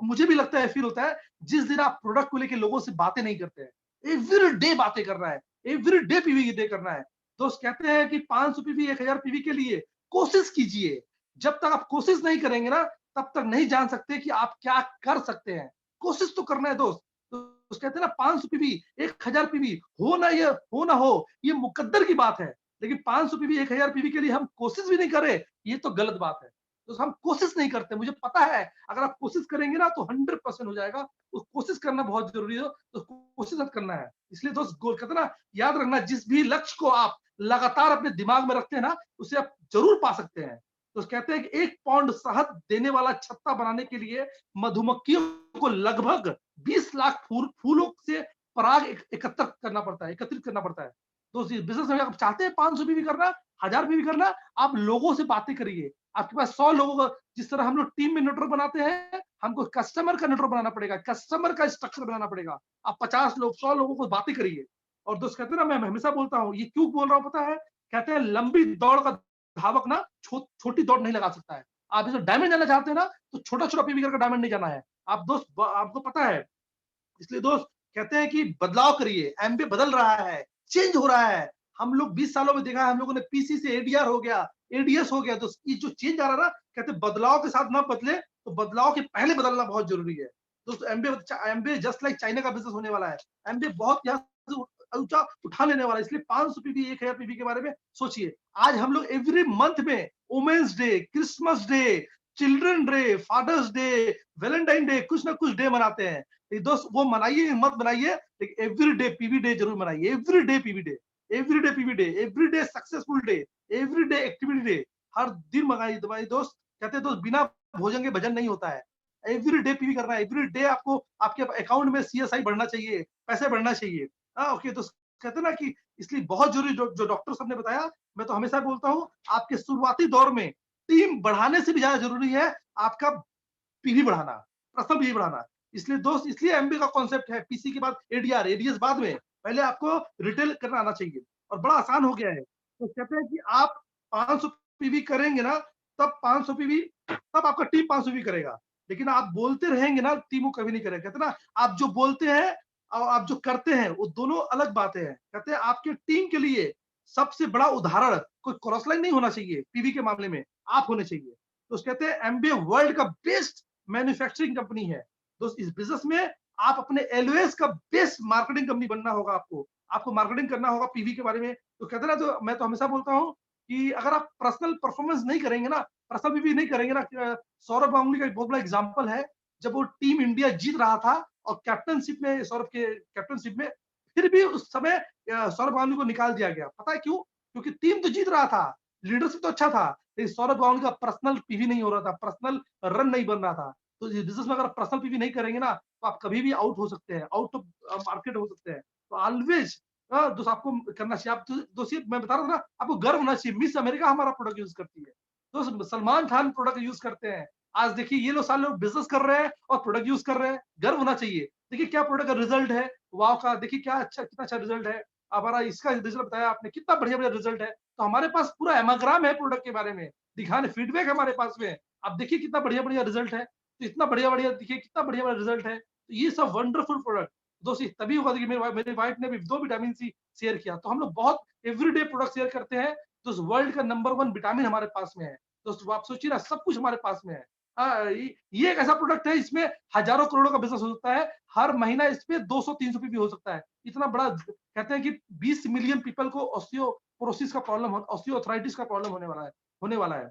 मुझे भी लगता है, फील होता है, जिस दिन आप प्रोडक्ट को लेके लोगों से बातें नहीं करते हैं। एवरी डे बातें करना है, एवरी डे पीवी डे करना है। दोस्त कहते हैं कि 500 पीवी, 1000 पीवी के लिए कोशिश कीजिए। जब तक आप कोशिश नहीं करेंगे ना, तब तक नहीं जान सकते कि आप क्या कर सकते हैं। कोशिश तो करना है दोस्त। तो कहते हैं ना, 500 पीवी, 1000 पीवी हो ना हो, ये मुकद्दर की बात है। लेकिन 500 पीवी, 1000 पीवी के लिए हम कोशिश भी नहीं करें, ये तो गलत बात है। तो हम कोशिश नहीं करते। मुझे पता है, अगर आप कोशिश करेंगे ना, तो 100% हो जाएगा। तो कोशिश करना बहुत जरूरी है, तो कोशिश करना है। इसलिए दोस्त, गोल कहते हैं ना, याद रखना, जिस भी लक्ष्य को आप लगातार अपने दिमाग में रखते हैं ना, उसे आप जरूर पा सकते हैं। तो कहते हैं कि 1 पाउंड शहद देने वाला छत्ता बनाने के लिए मधुमक्खियों को लगभग 20 लाख फूलों से पराग एकत्रित करना पड़ता है। तो बिजनेस में आप चाहते हैं 500 पीवी करना, 1000 पीवी करना, आप लोगों से बातें करिए। आपके पास 100 लोगों का, जिस तरह हम लोग टीम में नेटवर्क बनाते हैं, हमको कस्टमर का नेटवर्क बनाना पड़ेगा, कस्टमर का स्ट्रक्चर बनाना पड़ेगा। आप 50 लोग, 100 लोगों को बातें करिए। और दोस्त कहते हैं ना, मैं हमेशा बोलता हूँ, ये क्यों बोल रहा हूँ पता है? कहते हैं, लंबी दौड़ का धावक ना छोटी दौड़ नहीं लगा सकता है। आप इसे डायमंड जाना चाहते हैं ना, तो छोटा-छोटा पीवी करके डायमंड नहीं जाना है। आप दोस्त, आपको पता है, इसलिए दोस्त कहते हैं कि बदलाव करिए। एमबीए बदल रहा है, चेंज हो रहा है। हम लोग 20 सालों में देखा है, हम लोगों ने पीसी से एडीआर हो गया, एडीएस हो गया। तो ये जो चेंज आ रहा है ना, कहते हैं बदलाव के साथ ना बदले, तो बदलाव के पहले बदलना बहुत जरूरी है। दोस्तों, एमबीए जस्ट लाइक चाइना का बिजनेस होने वाला है। एमबीए बहुत यहाँ से ऊंचा उठा लेने वाला है। इसलिए 500 पीवी, 1000 पीवी के बारे में सोचिए। आज हम लोग एवरी मंथ में women's day, Christmas day, children day, father's day, Valentine day, कुछ ना कुछ डे मनाते हैं। तो दोस्त वो मनाइए मत मनाइए, लेकिन एवरी डे पीवी डे जरूर मनाइए। Every day PV day, every day PV day, every day successful day, every day activity day. हर दिन मनाइए तुम्हारी दोस्त। कहते हैं दोस्त बिना भोजन के भजन नहीं होता है। एवरी डे पीवी करना है। एवरी डे आपको आपके अकाउंट में सीएसआई बढ़ना चाहिए, पैसे बढ़ना चाहिए। ओके, तो कहते हैं ना कि इसलिए बहुत जरूरी जो डॉक्टर साहब ने बताया, मैं तो हमेशा बोलता हूँ आपके शुरुआती दौर में टीम बढ़ाने से भी ज्यादा जरूरी है आपका पीवी बढ़ाना, पर्सनल पीवी बढ़ाना। इसलिए दोस्त, इसलिए एमबीए का कॉन्सेप्ट है पीसी के बाद एडीआर, एडीएस बाद में, पहले आपको रिटेल करना आना चाहिए और बड़ा आसान हो गया है। तो कहते हैं कि आप 500 पीवी करेंगे ना, तब 500 पीवी, तब आपका टीम 500 पीवी करेगा। लेकिन आप बोलते रहेंगे ना, टीम वो कभी नहीं करेगा। कहते हैं ना, आप जो बोलते हैं और आप जो करते हैं वो दोनों अलग बातें हैं। कहते हैं आपके टीम के लिए सबसे बड़ा उदाहरण कोई क्रॉस लाइन नहीं होना चाहिए, पीवी के मामले में आप होने चाहिए। तो कहते हैं एमबीए वर्ल्ड का बेस्ट मैन्युफैक्चरिंग कंपनी है। दोस्त इस बिजनेस में आप अपने एलओएस का बेस्ट मार्केटिंग कंपनी बनना होगा। आपको मार्केटिंग करना होगा पीवी के बारे में। तो कहते हैं ना, तो मैं तो हमेशा बोलता हूँ कि अगर आप पर्सनल परफॉर्मेंस नहीं करेंगे ना, पर्सनल पीवी नहीं करेंगे ना, सौरभ गांगुली का एक बहुत बड़ा एग्जांपल है। जब वो टीम इंडिया जीत रहा था और कैप्टनशिप में, सौरभ के कैप्टनशिप में, फिर भी उस समय सौरभ गांगुली को निकाल दिया गया। पता है क्यों? क्योंकि टीम तो जीत रहा था, लीडरशिप तो अच्छा था, लेकिन सौरभ गांगुली का पर्सनल पीवी नहीं हो रहा था, पर्सनल रन नहीं बन रहा था। तो इस बिजनेस में अगर पर्सनल पीवी नहीं करेंगे ना, तो आप कभी भी आउट हो सकते हैं, आउट ऑफ मार्केट हो सकते हैं। तो ऑलवेज दोस्त आपको करना चाहिए। आप दोस्त, ये मैं बता रहा था ना, आपको गर्व होना चाहिए, मिस अमेरिका हमारा प्रोडक्ट यूज करती है। दोस्त सलमान खान प्रोडक्ट यूज करते हैं। आज देखिए ये लोग सारे लोग बिजनेस कर रहे हैं और प्रोडक्ट यूज कर रहे हैं, गर्व होना चाहिए। देखिए क्या प्रोडक्ट का रिजल्ट है, वाव का, देखिए क्या अच्छा, कितना अच्छा रिजल्ट है हमारा। इसका रिजल्ट बताया आपने, कितना बढ़िया बढ़िया रिजल्ट है। तो हमारे पास पूरा एमाग्राम है प्रोडक्ट के बारे में, दिखाने फीडबैक हमारे पास में। आप देखिए कितना बढ़िया बढ़िया रिजल्ट है। तो इतना बढ़िया बढ़िया, देखिए कितना बढ़िया बढ़िया रिजल्ट है। तो ये सब वंडरफुल प्रोडक्ट दोस्त तभी होगा कि मेरी वाइफ ने भी 2 विटामिन सी शेयर किया। तो हम लोग बहुत एवरीडे प्रोडक्ट शेयर करते हैं। तो वर्ल्ड का नंबर 1 विटामिन हमारे पास में है। दोस्तों आप सोचिए ना, सब कुछ हमारे पास में है। ये एक ऐसा प्रोडक्ट है, इसमें हजारों करोड़ों का बिजनेस हो सकता है। हर महीना इस पे 200-300 भी हो सकता है। इतना बड़ा, कहते हैं कि 20 मिलियन पीपल को ऑस्टियोपोरोसिस का प्रॉब्लम, ऑस्टियोआर्थराइटिस का प्रॉब्लम होने वाला है।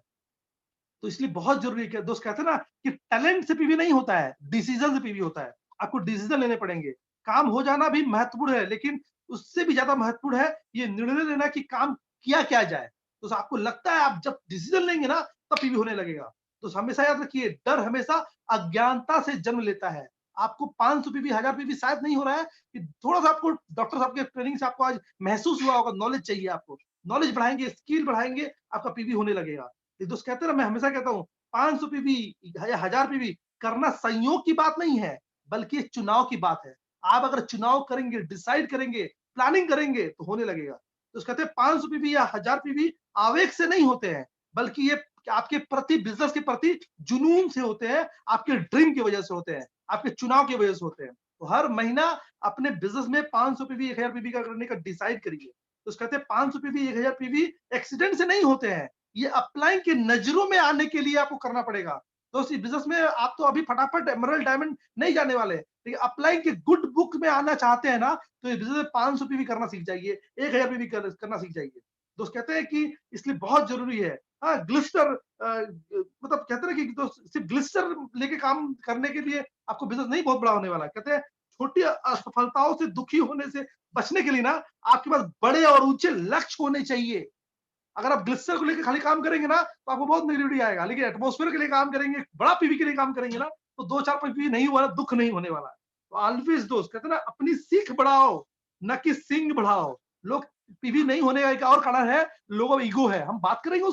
तो इसलिए बहुत जरूरी है कि दोस्त, कहते हैं ना कि टैलेंट से पीवी नहीं होता है, डिसीजन से पीवी होता है। आपको डिसीजन लेने पड़ेंगे। काम हो जाना भी महत्वपूर्ण है, लेकिन उससे भी ज्यादा महत्वपूर्ण है ये निर्णय लेना कि काम किया क्या जाए। तो आपको लगता है आप जब डिसीजन लेंगे ना, तब पीवी होने लगेगा। तो हमेशा याद रखिए, डर हमेशा अज्ञानता से जन्म लेता है। आपको 500 पीवी, 1000 पीवी शायद नहीं हो रहा है कि थोड़ा सा आपको डॉक्टर साहब के ट्रेनिंग से आपको आज महसूस हुआ होगा, नॉलेज चाहिए आपको। नॉलेज बढ़ाएंगे, स्किल बढ़ाएंगे, आपका पीवी होने लगेगा। ये दोस्त कहते हैं ना, मैं हमेशा कहता हूँ 500 पीवी या 1000 पीवी करना संयोग की बात नहीं है, बल्कि चुनाव की बात है। आप अगर चुनाव करेंगे, डिसाइड करेंगे, प्लानिंग करेंगे, तो होने लगेगा। तो कहते हैं 500 पीवी या 1000 पीवी आवेग से नहीं होते हैं, बल्कि ये आपके प्रति, बिजनेस के प्रति जुनून से होते हैं, आपके ड्रीम की वजह से होते हैं, आपके चुनाव की वजह से होते हैं। तो हर महीना अपने बिजनेस में 500 पीवी, 1000 पीवी का करने का डिसाइड करिए। तो कहते हैं 500 पीवी, 1000 पीवी एक्सीडेंट से नहीं होते हैं, ये अपलाइन के नजरों में आने के लिए आपको करना पड़ेगा। तो इस बिजनेस में आप तो अभी फटाफट एमरल्ड डायमंड नहीं जाने वाले, लेकिन अपलाइन के गुड बुक में आना चाहते हैं ना, तो इस बिजनेस में 500 पीवी करना सीख जाइए, 1000 पीवी करना सीख जाइए। दोस्त कहते हैं कि इसलिए बहुत जरूरी है। हाँ, ग्लिस्टर, मतलब कहते हैं कि दोस्त सिर्फ ग्लिस्टर लेके काम करने के लिए आपको बिजनेस नहीं बहुत बड़ा होने वाला है। कहते हैं छोटी असफलताओं से दुखी होने से बचने के लिए ना, आपके पास बड़े और ऊंचे लक्ष्य होने चाहिए। अगर आप ग्लिसर को लेकर खाली काम करेंगे ना, तो आपको बहुत नेगेटिविटी आएगा। लेकिन एटमॉस्फेयर के लिए काम करेंगे, बड़ा पीवी के लिए काम करेंगे ना, तो 2-4 पीवी नहीं हुआ, दुख नहीं होने वाला है। तो ऑलवेज दोस्त, कहते हैं ना, अपनी सीख बढ़ाओ, न कि सिंग बढ़ाओ। लोग पीवी नहीं होने का एक और कारण है, लोगों में ईगो है। हम बात करेंगे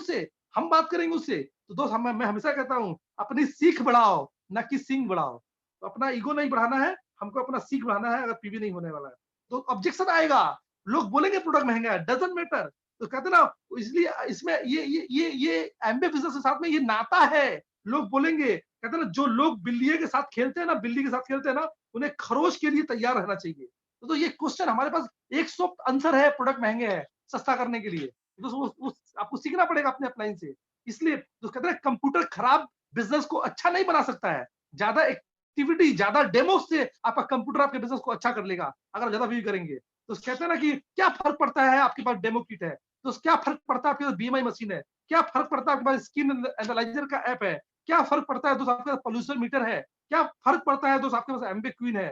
उससे। तो दोस्त मैं हमेशा कहता हूँ, अपनी सीख बढ़ाओ, न कि सिंग बढ़ाओ। तो अपना ईगो नहीं बढ़ाना है, हमको अपना सीख बढ़ाना है। अगर पीवी नहीं होने वाला है तो ऑब्जेक्शन आएगा, लोग बोलेंगे प्रोडक्ट महंगा है, डजंट मैटर। तो कहते ना, इसलिए इसमें ये एमबीए बिजनेस के साथ में ये नाता है। लोग बोलेंगे, कहते ना, जो लोग बिल्लियों के साथ खेलते हैं ना, बिल्ली के साथ खेलते हैं ना, उन्हें खरोच के लिए तैयार रहना चाहिए। तो ये क्वेश्चन हमारे पास 100 आंसर है, प्रोडक्ट महंगे हैं सस्ता करने के लिए। तो आपको सीखना पड़ेगा अपने अपलाइन से। इसलिए तो कहते हैं, कंप्यूटर खराब बिजनेस को अच्छा नहीं बना सकता है। ज्यादा एक्टिविटी, ज्यादा डेमो से आपका कंप्यूटर आपके बिजनेस को अच्छा कर लेगा, अगर ज्यादा व्यू करेंगे। तो कहते हैं ना कि क्या फर्क पड़ता है, आपके पास डेमो किट है तो क्या फर्क पड़ता है, आपके पास बीएमआई मशीन है, क्या फर्क पड़ता है, आपके पास स्किन एनालाइजर का ऐप है, क्या फर्क पड़ता है दोस्त आपके पास पोल्यूशन मीटर है, क्या फर्क पड़ता है दोस्त आपके पास एमबी क्वीन है,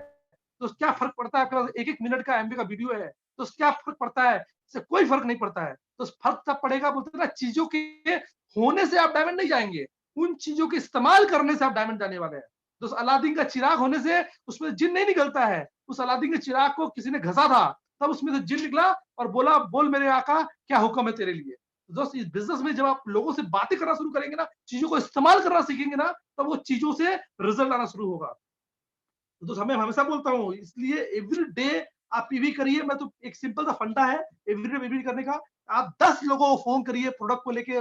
तो क्या फर्क पड़ता है आपके पास 1-1 मिनट का एमबी का वीडियो है, तो क्या फर्क पड़ता है? इससे कोई फर्क नहीं पड़ता है। तो फर्क तब पड़ेगा, बोलते हैं ना, चीज़ों के होने से आप डायमंड नहीं जाएँगे, उन चीज़ों के इस्तेमाल करने से आप डायमंड जाने वाले हैं। दोस्त अलादीन का चिराग होने से उसमें जिन नहीं निकलता है, उस अलादीन के चिराग को किसी ने घसा था, तब उसमें से जिन निकला और बोला, बोल मेरे आका क्या हुक्म है तेरे लिए। दोस्त इस बिज़नेस में जब आप लोगों से बातें करना शुरू करेंगे ना, चीज़ों को इस्तेमाल करना सीखेंगे ना, तब वो चीज़ों से रिज़ल्ट आना शुरू होगा। तो हमें हमेशा बोलता हूँ, इसलिए एवरी डे आप पीवी करिए। मैं तो एक सिंपल सा फंडा है एवरी डे पीवी करने का। आप 10 लोगों को फ़ोन करिए, प्रोडक्ट को लेके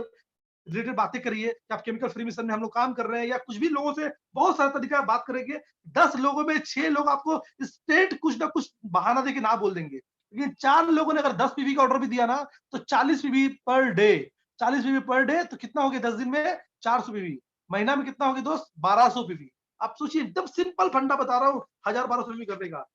रिलेटेड बातें करिए कि आप केमिकल फ्री मिशन में हम लोग काम कर रहे हैं, या कुछ भी लोगों से बहुत सारे तरीके आप बात करेंगे। 10 लोगों में 6 लोग आपको स्ट्रेट कुछ ना कुछ बहाना देके ना बोल देंगे। लेकिन 4 लोगों ने अगर 10 पीवी का ऑर्डर भी दिया ना, तो 40 PV per day, 40 PV per day, तो कितना हो गया 10 दिन में 400 पीवी। महीना में कितना हो गया दोस्त? 1200 पीवी। आप सोचिए, एकदम सिंपल फंडा बता रहा हूँ, 1000-1200 पीवी करने का।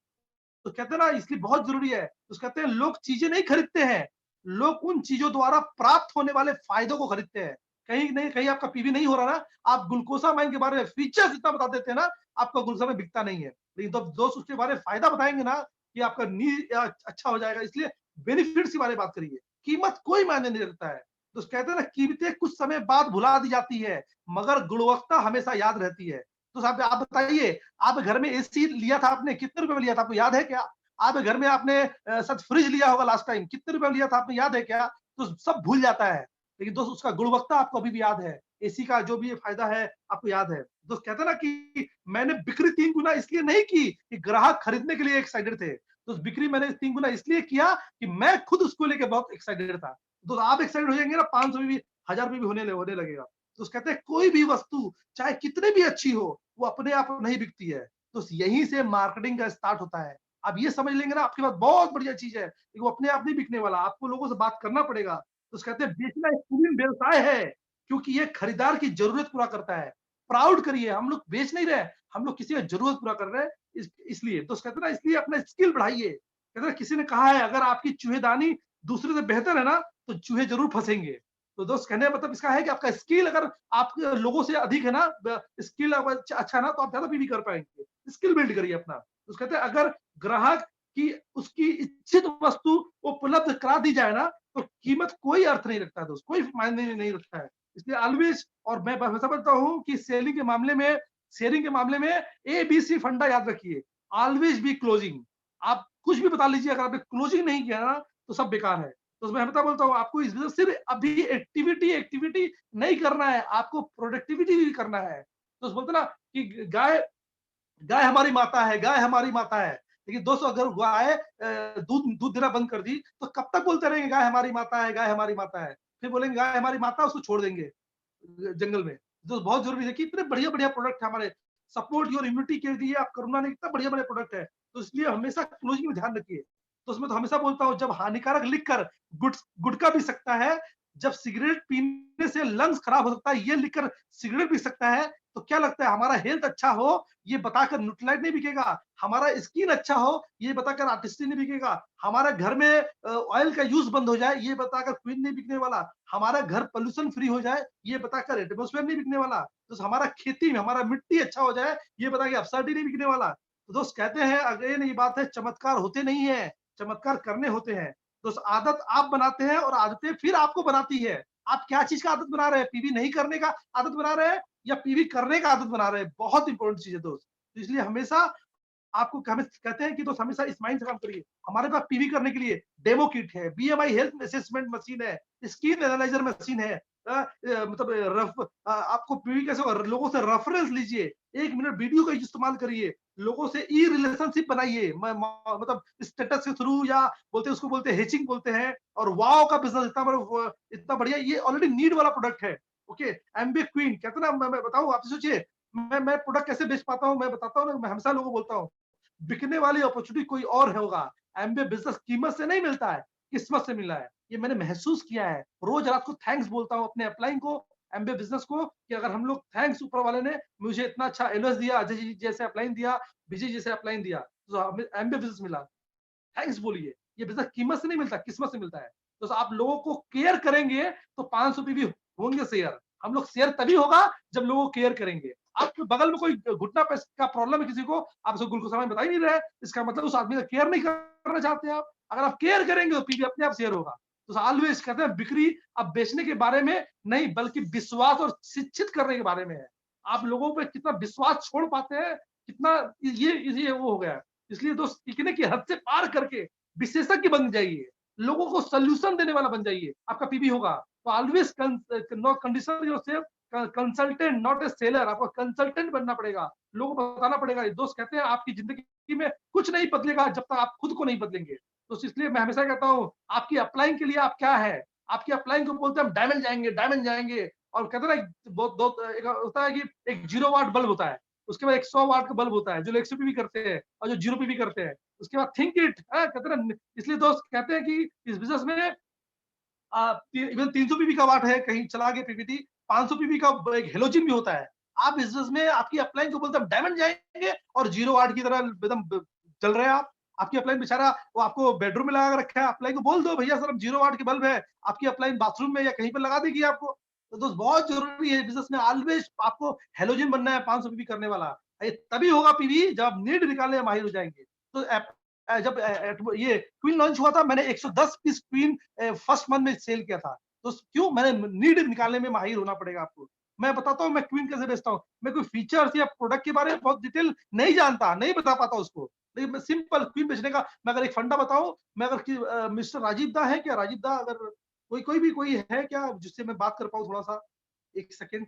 तो कहते हैं ना, इसलिए बहुत जरूरी है। तो कहते हैं लोग चीजें नहीं खरीदते हैं, लोग उन चीजों द्वारा प्राप्त होने वाले फायदों को खरीदते हैं। कहीं नहीं कहीं आपका पीवी नहीं हो रहा ना, आप ग्लूकोसामाइन के बारे में फीचर्स इतना बता देते हैं ना, आपका ग्लूकोसामाइन बिकता नहीं है। लेकिन जब दोस्त उसके बारे में फायदा बताएंगे ना, कि आपका नींद अच्छा हो जाएगा, इसलिए बेनिफिट्स के बारे में बात करिए। कीमत कोई मायने नहीं रखता है। तो कहते हैं ना, कीमतें कुछ समय बाद भुला दी जाती है, मगर गुणवत्ता हमेशा याद रहती है। तो साहब आप बताइए, आप घर में एसी लिया था आपने, कितने रुपए में लिया था, आपको याद है क्या? आप घर में आपने शायद फ्रिज लिया होगा लास्ट टाइम, कितने रुपए में लिया था, आपको याद है क्या? तो सब भूल जाता है, लेकिन दोस्त उसका गुणवत्ता आपको अभी भी याद है। एसी का जो भी फायदा है आपको याद है। दोस्त कहते हैं ना कि मैंने बिक्री 3 गुना इसलिए नहीं की कि ग्राहक खरीदने के लिए एक्साइटेड थे। तो बिक्री मैंने 3 गुना इसलिए किया कि मैं खुद उसको लेके बहुत एक्साइटेड था। तो आप एक्साइटेड हो जाएंगे ना, 500 में भी 1000 में भी होने लगेगा। तो कहते हैं कोई भी वस्तु चाहे कितने भी अच्छी हो, वो अपने आप नहीं बिकती है। तो यहीं से मार्केटिंग का स्टार्ट होता है। आप ये समझ लेंगे ना, आपके पास बहुत बढ़िया चीज है, लेकिन वो अपने आप नहीं बिकने वाला, आपको लोगों से बात करना पड़ेगा। तो कहते हैं बेचना एक पूर्ण व्यवसाय है, क्योंकि ये खरीदार की जरूरत पूरा करता है। प्राउड करिए, हम लोग बेच नहीं रहे, हम लोग किसी का जरूरत पूरा कर रहे हैं। इसलिए तो कहते हैं ना, इसलिए अपना स्किल बढ़ाइए। कहते हैं किसी ने कहा है, अगर आपकी चूहेदानी दूसरे से बेहतर है ना, तो चूहे जरूर फंसेंगे। तो दोस्त कहने का मतलब इसका है कि आपका स्किल अगर आप लोगों से अधिक है ना, स्किल अच्छा ना, तो आप ज्यादा पीवी कर पाएंगे। स्किल बिल्ड करिए अपना। तो कहते हैं अगर ग्राहक की उसकी इच्छित वस्तु उपलब्ध करा दी जाए ना, तो कीमत कोई अर्थ नहीं रखता है दोस्त, कोई मायने नहीं रखता है। इसलिए ऑलवेज, और मैं समझता हूँ कि सेलिंग के मामले में, शेयरिंग के मामले में ABC फंडा याद रखिए। Always be closing. आप कुछ भी बता लीजिए, अगर आपने क्लोजिंग नहीं किया ना, तो सब बेकार है। तो मैं हमेशा बोलता हूँ, आपको इस बिजनेस सिर्फ अभी एक्टिविटी नहीं करना है, आपको प्रोडक्टिविटी भी करना है। तो बोलते ना कि गाय गाय हमारी माता है, गाय हमारी माता है। लेकिन दोस्तों, अगर गाय दूध दूध देना बंद कर दी, तो कब तक बोलते रहेंगे गाय हमारी माता है, गाय हमारी माता है? फिर बोलेंगे गाय हमारी माता है, उसको छोड़ देंगे जंगल में। तो बहुत जरूरी है कि इतने बढ़िया-बढ़िया प्रोडक्ट है हमारे, सपोर्ट योर इम्यूनिटी के लिए आप करुणा ने इतना बढ़िया-बढ़िया प्रोडक्ट है। तो इसलिए हमेशा क्लोजिंग में ध्यान रखिए। तो उसमें तो हमेशा बोलता हूँ, जब हानिकारक लिखकर गुटखा पी सकता है, जब सिगरेट पीने से लंग्स खराब हो सकता है, ये लिखकर सिगरेट पी सकता है, तो क्या लगता है हमारा हेल्थ अच्छा हो, ये बताकर न्यूट्रीलाइट नहीं बिकेगा। हमारा स्किन अच्छा हो, ये बताकर आर्टिस्ट्री नहीं बिकेगा। हमारा घर में ऑयल का यूज़ बंद हो जाए, ये बताकर क्वीन नहीं बिकने वाला। हमारा घर पॉल्यूशन फ्री हो जाए, ये बताकर एटमॉस्फेयर नहीं बिकने वाला। तो हमारा खेती में हमारा मिट्टी अच्छा हो जाए, ये बता के अपसाटी नहीं बिकने वाला। तो दोस्त कहते हैं, अगेन ये बात है, चमत्कार होते नहीं है, चमत्कार करने होते हैं। तो आदत आप बनाते हैं, और आदतें फिर आपको बनाती है। आप क्या चीज़ का आदत बना रहे हैं? पीवी नहीं करने का आदत बना रहे हैं, या पीवी करने का आदत बना रहे हैं? बहुत इंपॉर्टेंट चीज़ है दोस्त। तो इसलिए हमेशा आपको हमें कहते हैं कि दोस्त हमेशा इस माइंड से काम करिए। हमारे पास पीवी करने के लिए डेमो किट है, बीएमआई हेल्थ असेसमेंट मशीन है, स्किन एनालाइजर मशीन है। मतलब आपको पीवी कैसे होगा, लोगों से रेफरेंस लीजिए, 1 मिनट वीडियो का इस्तेमाल करिए, लोगों से ई रिलेशनशिप बनाइए। मतलब स्टेटस के थ्रू, या बोलते हैं उसको, बोलते हैं हेचिंग बोलते हैं। और वाओ का बिजनेस इतना बढ़िया, ये ऑलरेडी नीड वाला प्रोडक्ट है। ओके, एमबी क्वीन कहते हैं ना, मैं बताऊं, आप सोचिए, मैं प्रोडक्ट कैसे बेच पाता हूँ, मैं बताता हूँ ना, मैं हमेशा लोगों को बोलता हूँ, बिकने वाली अपॉर्चुनिटी कोई और होगा। एमबीए बिजनेस कीमत से नहीं मिलता है, किस्मत से मिला है। ये मैंने महसूस किया है। रोज रात को थैंक्स बोलता हूँ अपने अपलाइन को, एमबीए बिजनेस को, कि अगर हम लोग, थैंक्स ऊपर वाले ने मुझे इतना अच्छा एलओएस दिया, अजय जी जैसे अपलाइन दिया, विजय जैसे अपलाइन दिया, तो हमें एमबीए बिजनेस मिला। थैंक्स बोलिए। ये बिजनेस कीमत से नहीं मिलता, किस्मत से मिलता है। तो आप लोगों को केयर करेंगे, तो 500 भी होंगे शेयर। हम लोग शेयर तभी होगा जब लोगों को केयर करेंगे। आपके बगल में कोई घुटना पे का प्रॉब्लम है किसी को, आप उसको ग्लूकोज में बता ही नहीं रहे, इसका मतलब उस आदमी का केयर नहीं करना चाहते आप। अगर आप केयर करेंगे तो पीवी अपने आप शेयर होगा। तो ऑलवेज कहते हैं बिक्री अब बेचने के बारे में नहीं, बल्कि विश्वास और शिक्षित करने के बारे में है। आप लोगों पे कितना विश्वास छोड़ पाते हैं, कितना ये वो हो गया है। इसलिए दोस्त सीखने की हद से पार करके विशेषज्ञ बन जाइए, लोगों को सॉल्यूशन देने वाला बन जाइए, आपका पीवी होगा। तो always condition yourself consultant not a seller, आपको कंसल्टेंट बनना पड़ेगा, लोगों को बताना पड़ेगा। ये दोस्त कहते हैं आपकी जिंदगी में कुछ नहीं बदलेगा जब तक आप खुद को नहीं बदलेंगे। तो इसलिए मैं हमेशा कहता हूँ आपकी अपलाइन के लिए आप क्या है, आपकी अपलाइन को बोलते हैं हम डायमंड जाएंगे, डायमंड जाएंगे। और कहते हैं ना एक होता है कि एक 0 वाट बल्ब होता है, उसके बाद एक 100 वाट का बल्ब होता है जो लोग 100 पीवी करते हैं और जो 0 पीवी करते हैं। उसके बाद थिंक इट, कहते हैं ना। इसलिए दोस्त कहते हैं कि इस बिजनेस में इवन 300 पीवी का वाट है, कहीं चला गया पीवीटी, 500 पीवी का एक हेलोजन भी होता है। आप बिजनेस में आपकी अपलाइन को बोलते हैं डायमंड जाएंगे और 0 वाट की तरह एकदम चल रहे हैं आप। आपकी अपलाइन बेचारा वो आपको बेडरूम में लगा रखा है, अपलाइन को बोल दो भैया सर 0 वाट की बल्ब है, आपकी अपलाइन बाथरूम में या कहीं पर लगा देगी आपको। तो दोस्त बहुत जरूरी है बिजनेस में ऑलवेज आपको हेलोजन बनना है 500 पीवी करने वाला। ये तभी होगा पीवी जब नीड निकालने में माहिर हो जाएंगे। तो जब ये क्वीन लॉन्च हुआ था, मैंने 110 पीस क्वीन फर्स्ट मंथ में सेल किया था। तो क्यों? मैंने नीड निकालने में माहिर होना पड़ेगा आपको। मैं बताता हूँ मैं क्वीन कैसे बेचता हूँ। मैं कोई फीचर्स या प्रोडक्ट के बारे में बहुत डिटेल नहीं जानता, नहीं बता पाता उसको, लेकिन मैं सिंपल क्वीन बेचने का मैं अगर एक फंडा बताऊं, मैं अगर मिस्टर राजीव दा है क्या, राजीव दा अगर कोई है क्या जिससे मैं बात कर पाऊँ थोड़ा सा, एक सेकेंड।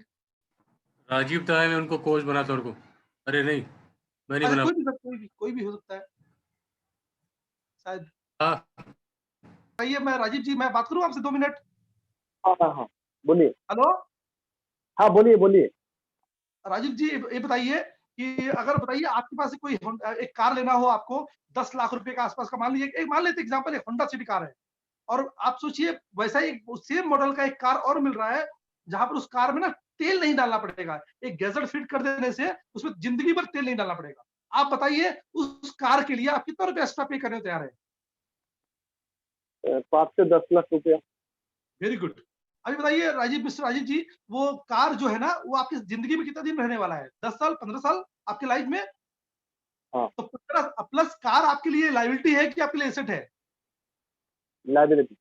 राजीव था, मैं उनको कोच बना था उनको। अरे नहीं, मैं नहीं अच्छा बना। कोई भी हो सकता है शायद। हाँ आइए मैं राजीव जी मैं बात करूं आपसे 2 मिनट। हाँ हाँ हाँ, बोलिए। हेलो हाँ बोलिए बोलिए। राजीव जी, ये बताइए कि अगर बताइए आपके पास कोई एक कार लेना हो आपको 10 लाख रुपए के आसपास का, मान लीजिए मान लेते एग्जांपल एक होंडा सिटी कार है, और आप सोचिए वैसा ही सेम मॉडल का एक कार और मिल रहा है जहां पर उस कार में ना तेल नहीं डालना पड़ेगा, एक गैजेट फिट कर देने से उसमें जिंदगी भर तेल नहीं डालना पड़ेगा। आप बताइए उस कार के लिए आप कितना रुपया एक्स्ट्रा पे करने तैयार है? 5 से 10 लाख रुपया। Very good. अभी बताइए मिस्टर राजीव जी, वो कार जो है ना वो आपकी जिंदगी में कितना दिन रहने वाला है? 10 साल 15 साल आपके लाइफ में? हाँ। तो 15 प्लस कार आपके लिए लायबिलिटी है कि आपके लिए एसेट है? लाइबिलिटी।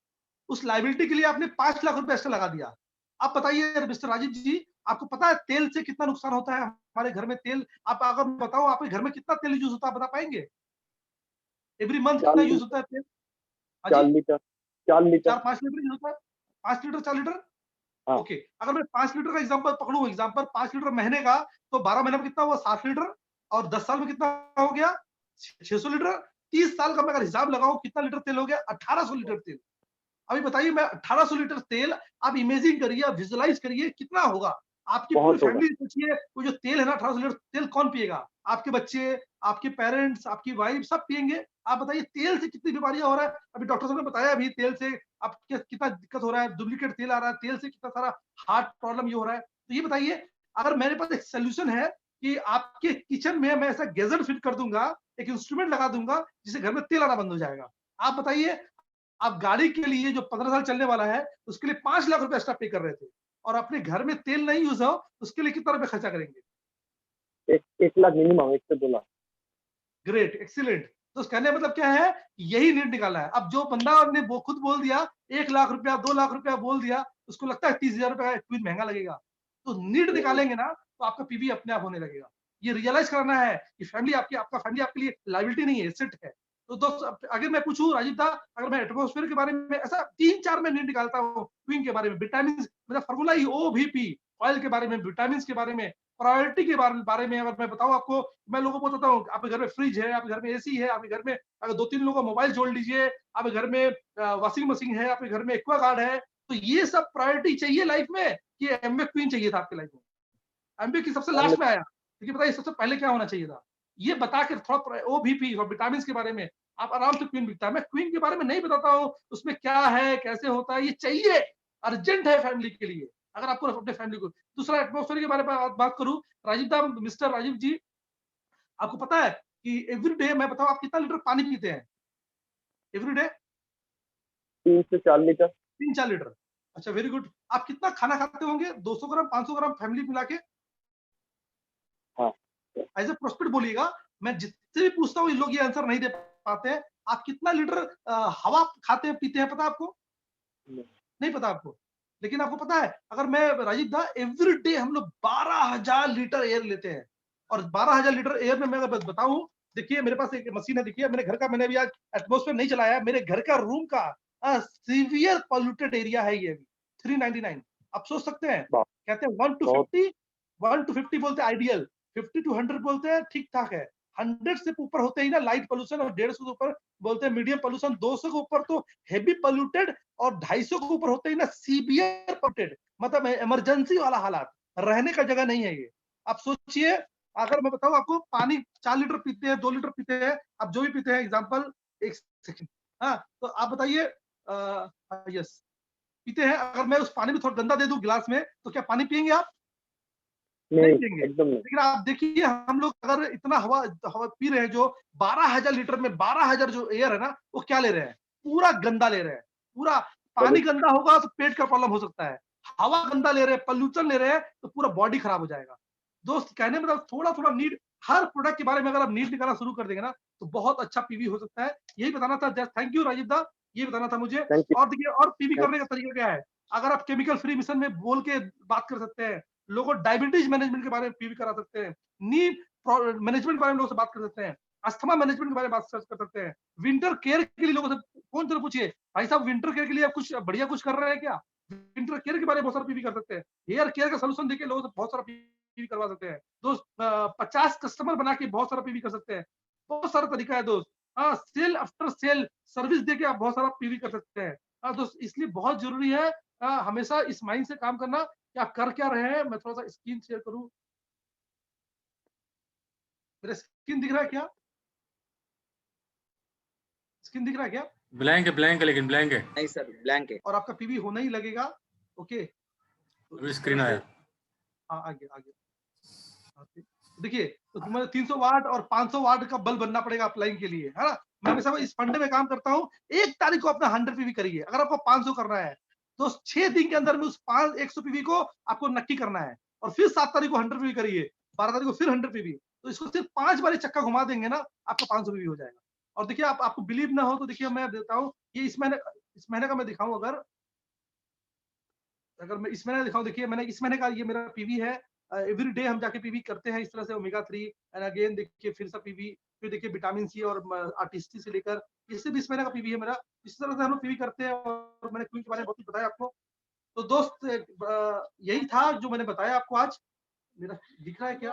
उस लायबिलिटी के लिए आपने 5 लाख रुपए एक्स्ट्रा लगा दिया। आप बताइए मिस्टर राजीव जी, आपको पता है तेल से कितना नुकसान होता है हमारे घर में? तेल आप अगर बताओ आपके घर में कितना तेल यूज होता है, बता पाएंगे? एवरी मंथ 4 कितना यूज होता लीटर। है तेल? हाँ 4 जी, लीटर। 4 लीटर। 4-5 लीटर यूज होता है। 5 लीटर 4 लीटर। हाँ। ओके, अगर मैं 5 लीटर का एग्जांपल पकड़ूं, एग्जांपल 5 लीटर महीने का, तो 12 महीने में कितना हुआ? 7 लीटर। और 10 साल में कितना हो गया? 600 लीटर। 30 साल का मैं अगर हिसाब लगाऊं कितना लीटर तेल हो गया? 1800 लीटर तेल। अभी बताइए मैं 1800 लीटर तेल, आप इमेजिन करिए, आप विजुअलाइज करिए कितना होगा। आपकी पूरी बहुत होगा। फैमिली सोचिए, वो जो तेल है ना 1800 लीटर तेल कौन पिएगा? आपके बच्चे, आपके पेरेंट्स, आपकी वाइफ सब पिएंगे। आप बताइए तेल से कितनी बीमारियां हो रहा है। अभी डॉक्टर साहब ने बताया अभी तेल से आपको कितना दिक्कत हो रहा है, डुप्लीकेट तेल आ रहा है, तेल से कितना सारा हार्ट प्रॉब्लम ये हो रहा है। तो ये बताइए अगर मेरे पास एक सोल्यूशन है कि आपके किचन में मैं ऐसा गैजेट फिट कर दूंगा, एक इंस्ट्रूमेंट लगा दूंगा जिससे घर में तेल आना बंद हो जाएगा। आप बताइए, आप गाड़ी के लिए जो 15 साल चलने वाला है उसके लिए 5 लाख रुपए एक्स्ट्रा पे कर रहे थे, और अपने घर में तेल नहीं यूज हो उसके लिए कितना रुपए खर्चा करेंगे? 1 लाख मिनिमम, 1 से 2 लाख। Great, excellent. तो कहने का मतलब क्या है? यही नीड निकाला है। अब जो बंदा ने वो खुद बोल दिया 1 लाख रुपया 2 लाख रुपया बोल दिया, उसको लगता है 30,000 रुपया क्वीन महंगा लगेगा। तो नीड निकालेंगे ना तो आपका पीवी अपने आप होने लगेगा। ये रियलाइज करना है कि फैमिली आपका फैमिली आपके लिए लायबिलिटी नहीं है, एसेट है। तो दोस्त अगर मैं पूछूं राजीव दा, अगर मैं एटमॉस्फेयर के बारे में ऐसा 3-4 में नीड निकालता हूँ, क्वीन के बारे में, विटामिन मतलब फॉर्मूला ही OVP, ऑयल के बारे में, विटामिन के बारे में, प्रायोरिटी के बारे में अगर मैं बताऊं आपको, मैं लोगों को बताता हूँ आपके घर में फ्रिज है, आपके घर में एसी है, आपके घर में अगर 2-3 लोगों का मोबाइल जोड़ लीजिए, आपके घर में वॉशिंग मशीन है, आपके घर में एक्वागार्ड है। तो ये सब प्रायोरिटी चाहिए लाइफ में कि एमवे क्वीन चाहिए था आपके लाइफ में? एमवे की सबसे लास्ट में आया, लेकिन बताइए सबसे पहले क्या होना चाहिए था? ये बता के थोड़ा OVP और विटामिन के बारे में आप आराम से क्वीन बिकता है। मैं क्वीन के बारे में नहीं बताता हूँ उसमें क्या है कैसे होता है, ये चाहिए, अर्जेंट है फैमिली के लिए। अगर आपको अपने फैमिली को दूसरा एटमॉस्फेयर के बारे में बात करूं, राजीव दा, मिस्टर राजीव जी, आपको पता है कि एवरी डे मैं बताऊं आप कितना लीटर पानी पीते हैं एवरी डे? 3 से 4 लीटर। 3-4 लीटर। अच्छा, वेरी गुड। आप कितना खाना खाते होंगे? 200 ग्राम, 500 ग्राम फैमिली मिला के? हाँ। एज ए प्रोस्पेक्ट बोलिएगा। मैं जिससे भी पूछता हूँ, ये लोग ये आंसर नहीं दे पाते हैं। आप कितना लीटर हवा खाते हैं, पीते हैं, पता है आपको? नहीं। नहीं पता आपको? लेकिन आपको पता है, अगर मैं राजीव दा एवरी डे हम लोग 12,000 लीटर एयर लेते हैं, और 12,000 लीटर एयर में मैं अगर बताऊं, देखिए मेरे पास एक मशीन है, देखिए मेरे घर का, मैंने अभी आज एटमॉस्फेयर नहीं चलाया है, मेरे घर का रूम का सीवियर पॉल्यूटेड एरिया है ये अभी 399। आप सोच सकते हैं, वाह, कहते हैं 1 टू बहुत 50, 1 टू 50 बोलते हैं आइडियल, 50 टू 100 बोलते हैं ठीक ठाक है, 100 से ऊपर होते ही ना लाइट पोल्यूशन, और 150 से ऊपर बोलते हैं मीडियम पोल्यूशन, 200 के ऊपर तो हेवी पोल्यूटेड, और 250 के ऊपर होते ही ना सीवियर पोल्यूटेड, मतलब इमरजेंसी वाला हालात, रहने का जगह नहीं है ये। आप सोचिए, अगर मैं बताऊं आपको, पानी 4 लीटर पीते हैं, 2 लीटर पीते हैं, आप जो भी पीते हैं, एग्जांपल, एक सेकंड, हाँ, तो आप बताइए, यस, पीते हैं, अगर मैं उस पानी में थोड़ा गंदा दे दूं गिलास में, तो क्या पानी पियेंगे आप? नहीं नहीं, पियेंगे। एकदम नहीं। लेकिन आप देखिए, हम लोग अगर इतना हवा हवा पी रहे हैं, जो 12,000 लीटर में 12,000 जो एयर है ना, वो क्या ले रहे हैं? पूरा गंदा ले रहे हैं, पूरा। पानी गंदा होगा तो पेट का प्रॉब्लम हो सकता है, हवा गंदा ले रहे हैं, पोल्यूशन ले रहे हैं, तो पूरा बॉडी खराब हो जाएगा। दोस्त, कहने मतलब थोड़ा थोड़ा नीड, हर प्रोडक्ट के बारे में अगर आप नीड निकालना शुरू कर देंगे ना, तो बहुत अच्छा पीवी हो सकता है। यही बताना था। थैंक यू राजीव दा, ये बताना था मुझे। Thank you. और देखिए, और पीवी करने का तरीका क्या है, अगर आप केमिकल फ्री मिशन में बोल के बात कर सकते हैं, लोगों को डायबिटीज मैनेजमेंट के बारे में पीवी करा सकते हैं, नी मैनेजमेंट के बारे में लोगों से बात कर सकते हैं, अस्थमा मैनेजमेंट के बारे में बात कर सकते हैं, विंटर केयर के लिए लोगों से कौन जरा पूछिए, भाई साहब विंटर केयर के लिए आप कुछ बढ़िया कुछ कर रहे हैं क्या? विंटर केयर के बारे में बहुत सारा पीवी कर सकते हैं, हेयर केयर का सोल्यूशन देके लोगों से बहुत सारा पीवी करवा सकते हैं दोस्त। 50 कस्टमर बना के बहुत सारा पीवी कर सकते हैं, बहुत सारा तरीका है दोस्त। हाँ, सेल आफ्टर सेल सर्विस देके आप बहुत सारा पीवी कर सकते हैं। हाँ दोस्त, इसलिए बहुत जरूरी है हमेशा इस माइंड से काम करना कि आप कर क्या रहे हैं। मैं थोड़ा सा स्क्रीन शेयर करूं, मेरा स्क्रीन दिख रहा है क्या? स्क्रीन दिख रहा है क्या? ब्लैंक है, लेकिन ब्लैंक है। नहीं सर, ब्लैंक है। और आपका पीवी होना ही लगेगा। ओके, तो अभी इस स्क्रीन तरह से, आया। हाँ आगे आगे। हाँ, देखिए, तो तुम्हें 300 वाट और 500 वाट का बल्ब बनना पड़ेगा अप्लाइंग के लिए, है ना? मैं हमेशा इस फंडे में काम करता हूँ। 1 तारीख को अपना 100 पीवी करिए, अगर आपको 500 करना है तो 6 दिन के अंदर में उस 100 पीवी को आपको नक्की करना है, और फिर 7 तारीख को 100 पीवी करिए, 12 तारीख को फिर 100 पीवी। तो इसको सिर्फ 5 बार चक्का घुमा देंगे ना, आपका 500 पीवी हो जाएगा। और देखिए, आपको बिलीव ना हो तो देखिए, मैं देता हूँ ये इस महीने का मैं दिखाऊं, अगर अगर मैं इस महीने दिखाऊं, देखिए मैंने इस महीने का ये मेरा पीवी है। एवरी डे हम जाके पीवी करते हैं इस तरह से, ओमेगा 3 एंड अगेन देखिए फिर से पीवी, फिर देखिए विटामिन सी और आर्टिस्टी से लेकर, इससे भी इस महीने का पीवी है मेरा। इस तरह से हम लोग पीवी करते हैं, और मैंने क्वीन के बारे में बहुत कुछ बताया आपको। तो दोस्त, यही था जो मैंने बताया आपको आज। मेरा दिख रहा है क्या?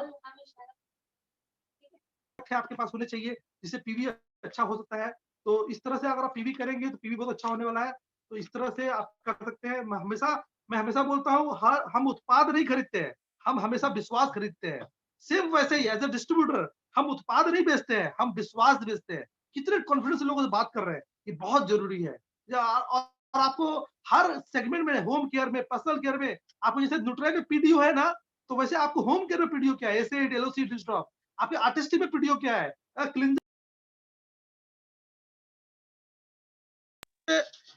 आपके पास होने चाहिए जिससे पीवी अच्छा हो सकता है। तो इस तरह से अगर आप पीवी करेंगे तो पीवी बहुत अच्छा होने वाला है। तो इस तरह से आप कर सकते हैं। मैं हमेशा बोलता हूँ, हर हम उत्पाद नहीं खरीदते हैं, हम हमेशा विश्वास खरीदते हैं। सिर्फ वैसे ही एज ए डिस्ट्रीब्यूटर हम उत्पाद नहीं बेचते हैं, हम विश्वास बेचते हैं। कितने कॉन्फिडेंस लोगों से बात कर रहे हैं, ये बहुत जरूरी है। और आपको हर सेगमेंट में, होम केयर में, पर्सनल केयर में, आपको जैसे न्यूट्रा के पीडीओ है ना, तो वैसे आपको होम केयर में पीडीओ क्या है, एसिड, एलओसी, डिस्ट्रॉप। आपके आर्टिस्टिक में पीडीओ क्या है, क्लिंजर।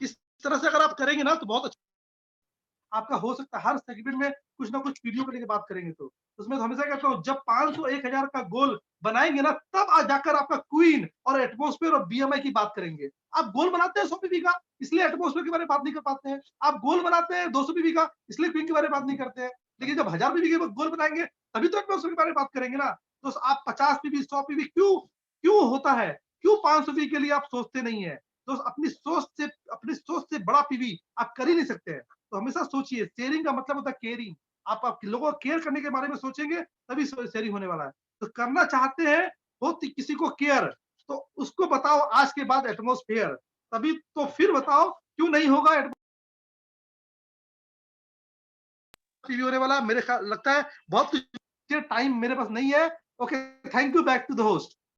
इस तरह से अगर आप करेंगे ना, तो बहुत अच्छा आपका हो सकता है। हर सेगमेंट में कुछ ना कुछ पीडीओ को लेकर बात करेंगे, तो उसमें तो हमेशा कहता हूँ, जब 500 1000 का गोल बनाएंगे ना, तब आ जाकर आपका क्वीन और एटमॉस्फेयर और बीएमआई की बात करेंगे। आप गोल बनाते हैं 100 पीवी का, इसलिए एटमॉस्फेयर के बारे में बात नहीं कर पाते हैं। आप गोल बनाते हैं 200 पीवी का, इसलिए क्वीन के बारे में बात नहीं करते हैं। लेकिन जब 1000 पीवी के गोल बनाएंगे, तभी तो एटमॉस्फेयर के बारे में बात करेंगे ना। तो आप 50 पीवी, 100 पीवी क्यों क्यों होता है, क्यों 500 पीवी के लिए आप सोचते नहीं है? तो अपनी सोच से बड़ा पीवी आप कर ही नहीं सकते हैं। तो हमेशा सोचिए, शेयरिंग का मतलब होता है केयरिंग। आप लोगों को केयर करने के बारे में सोचेंगे, तभी शेयरिंग होने वाला है। तो करना चाहते हैं हो किसी को केयर, तो उसको बताओ आज के बाद एटमॉस्फेयर, तभी तो फिर बताओ क्यों नहीं होगा टीवी होने वाला। मेरे लगता है बहुत कुछ, टाइम मेरे पास नहीं है। Okay, thank you, back to the host.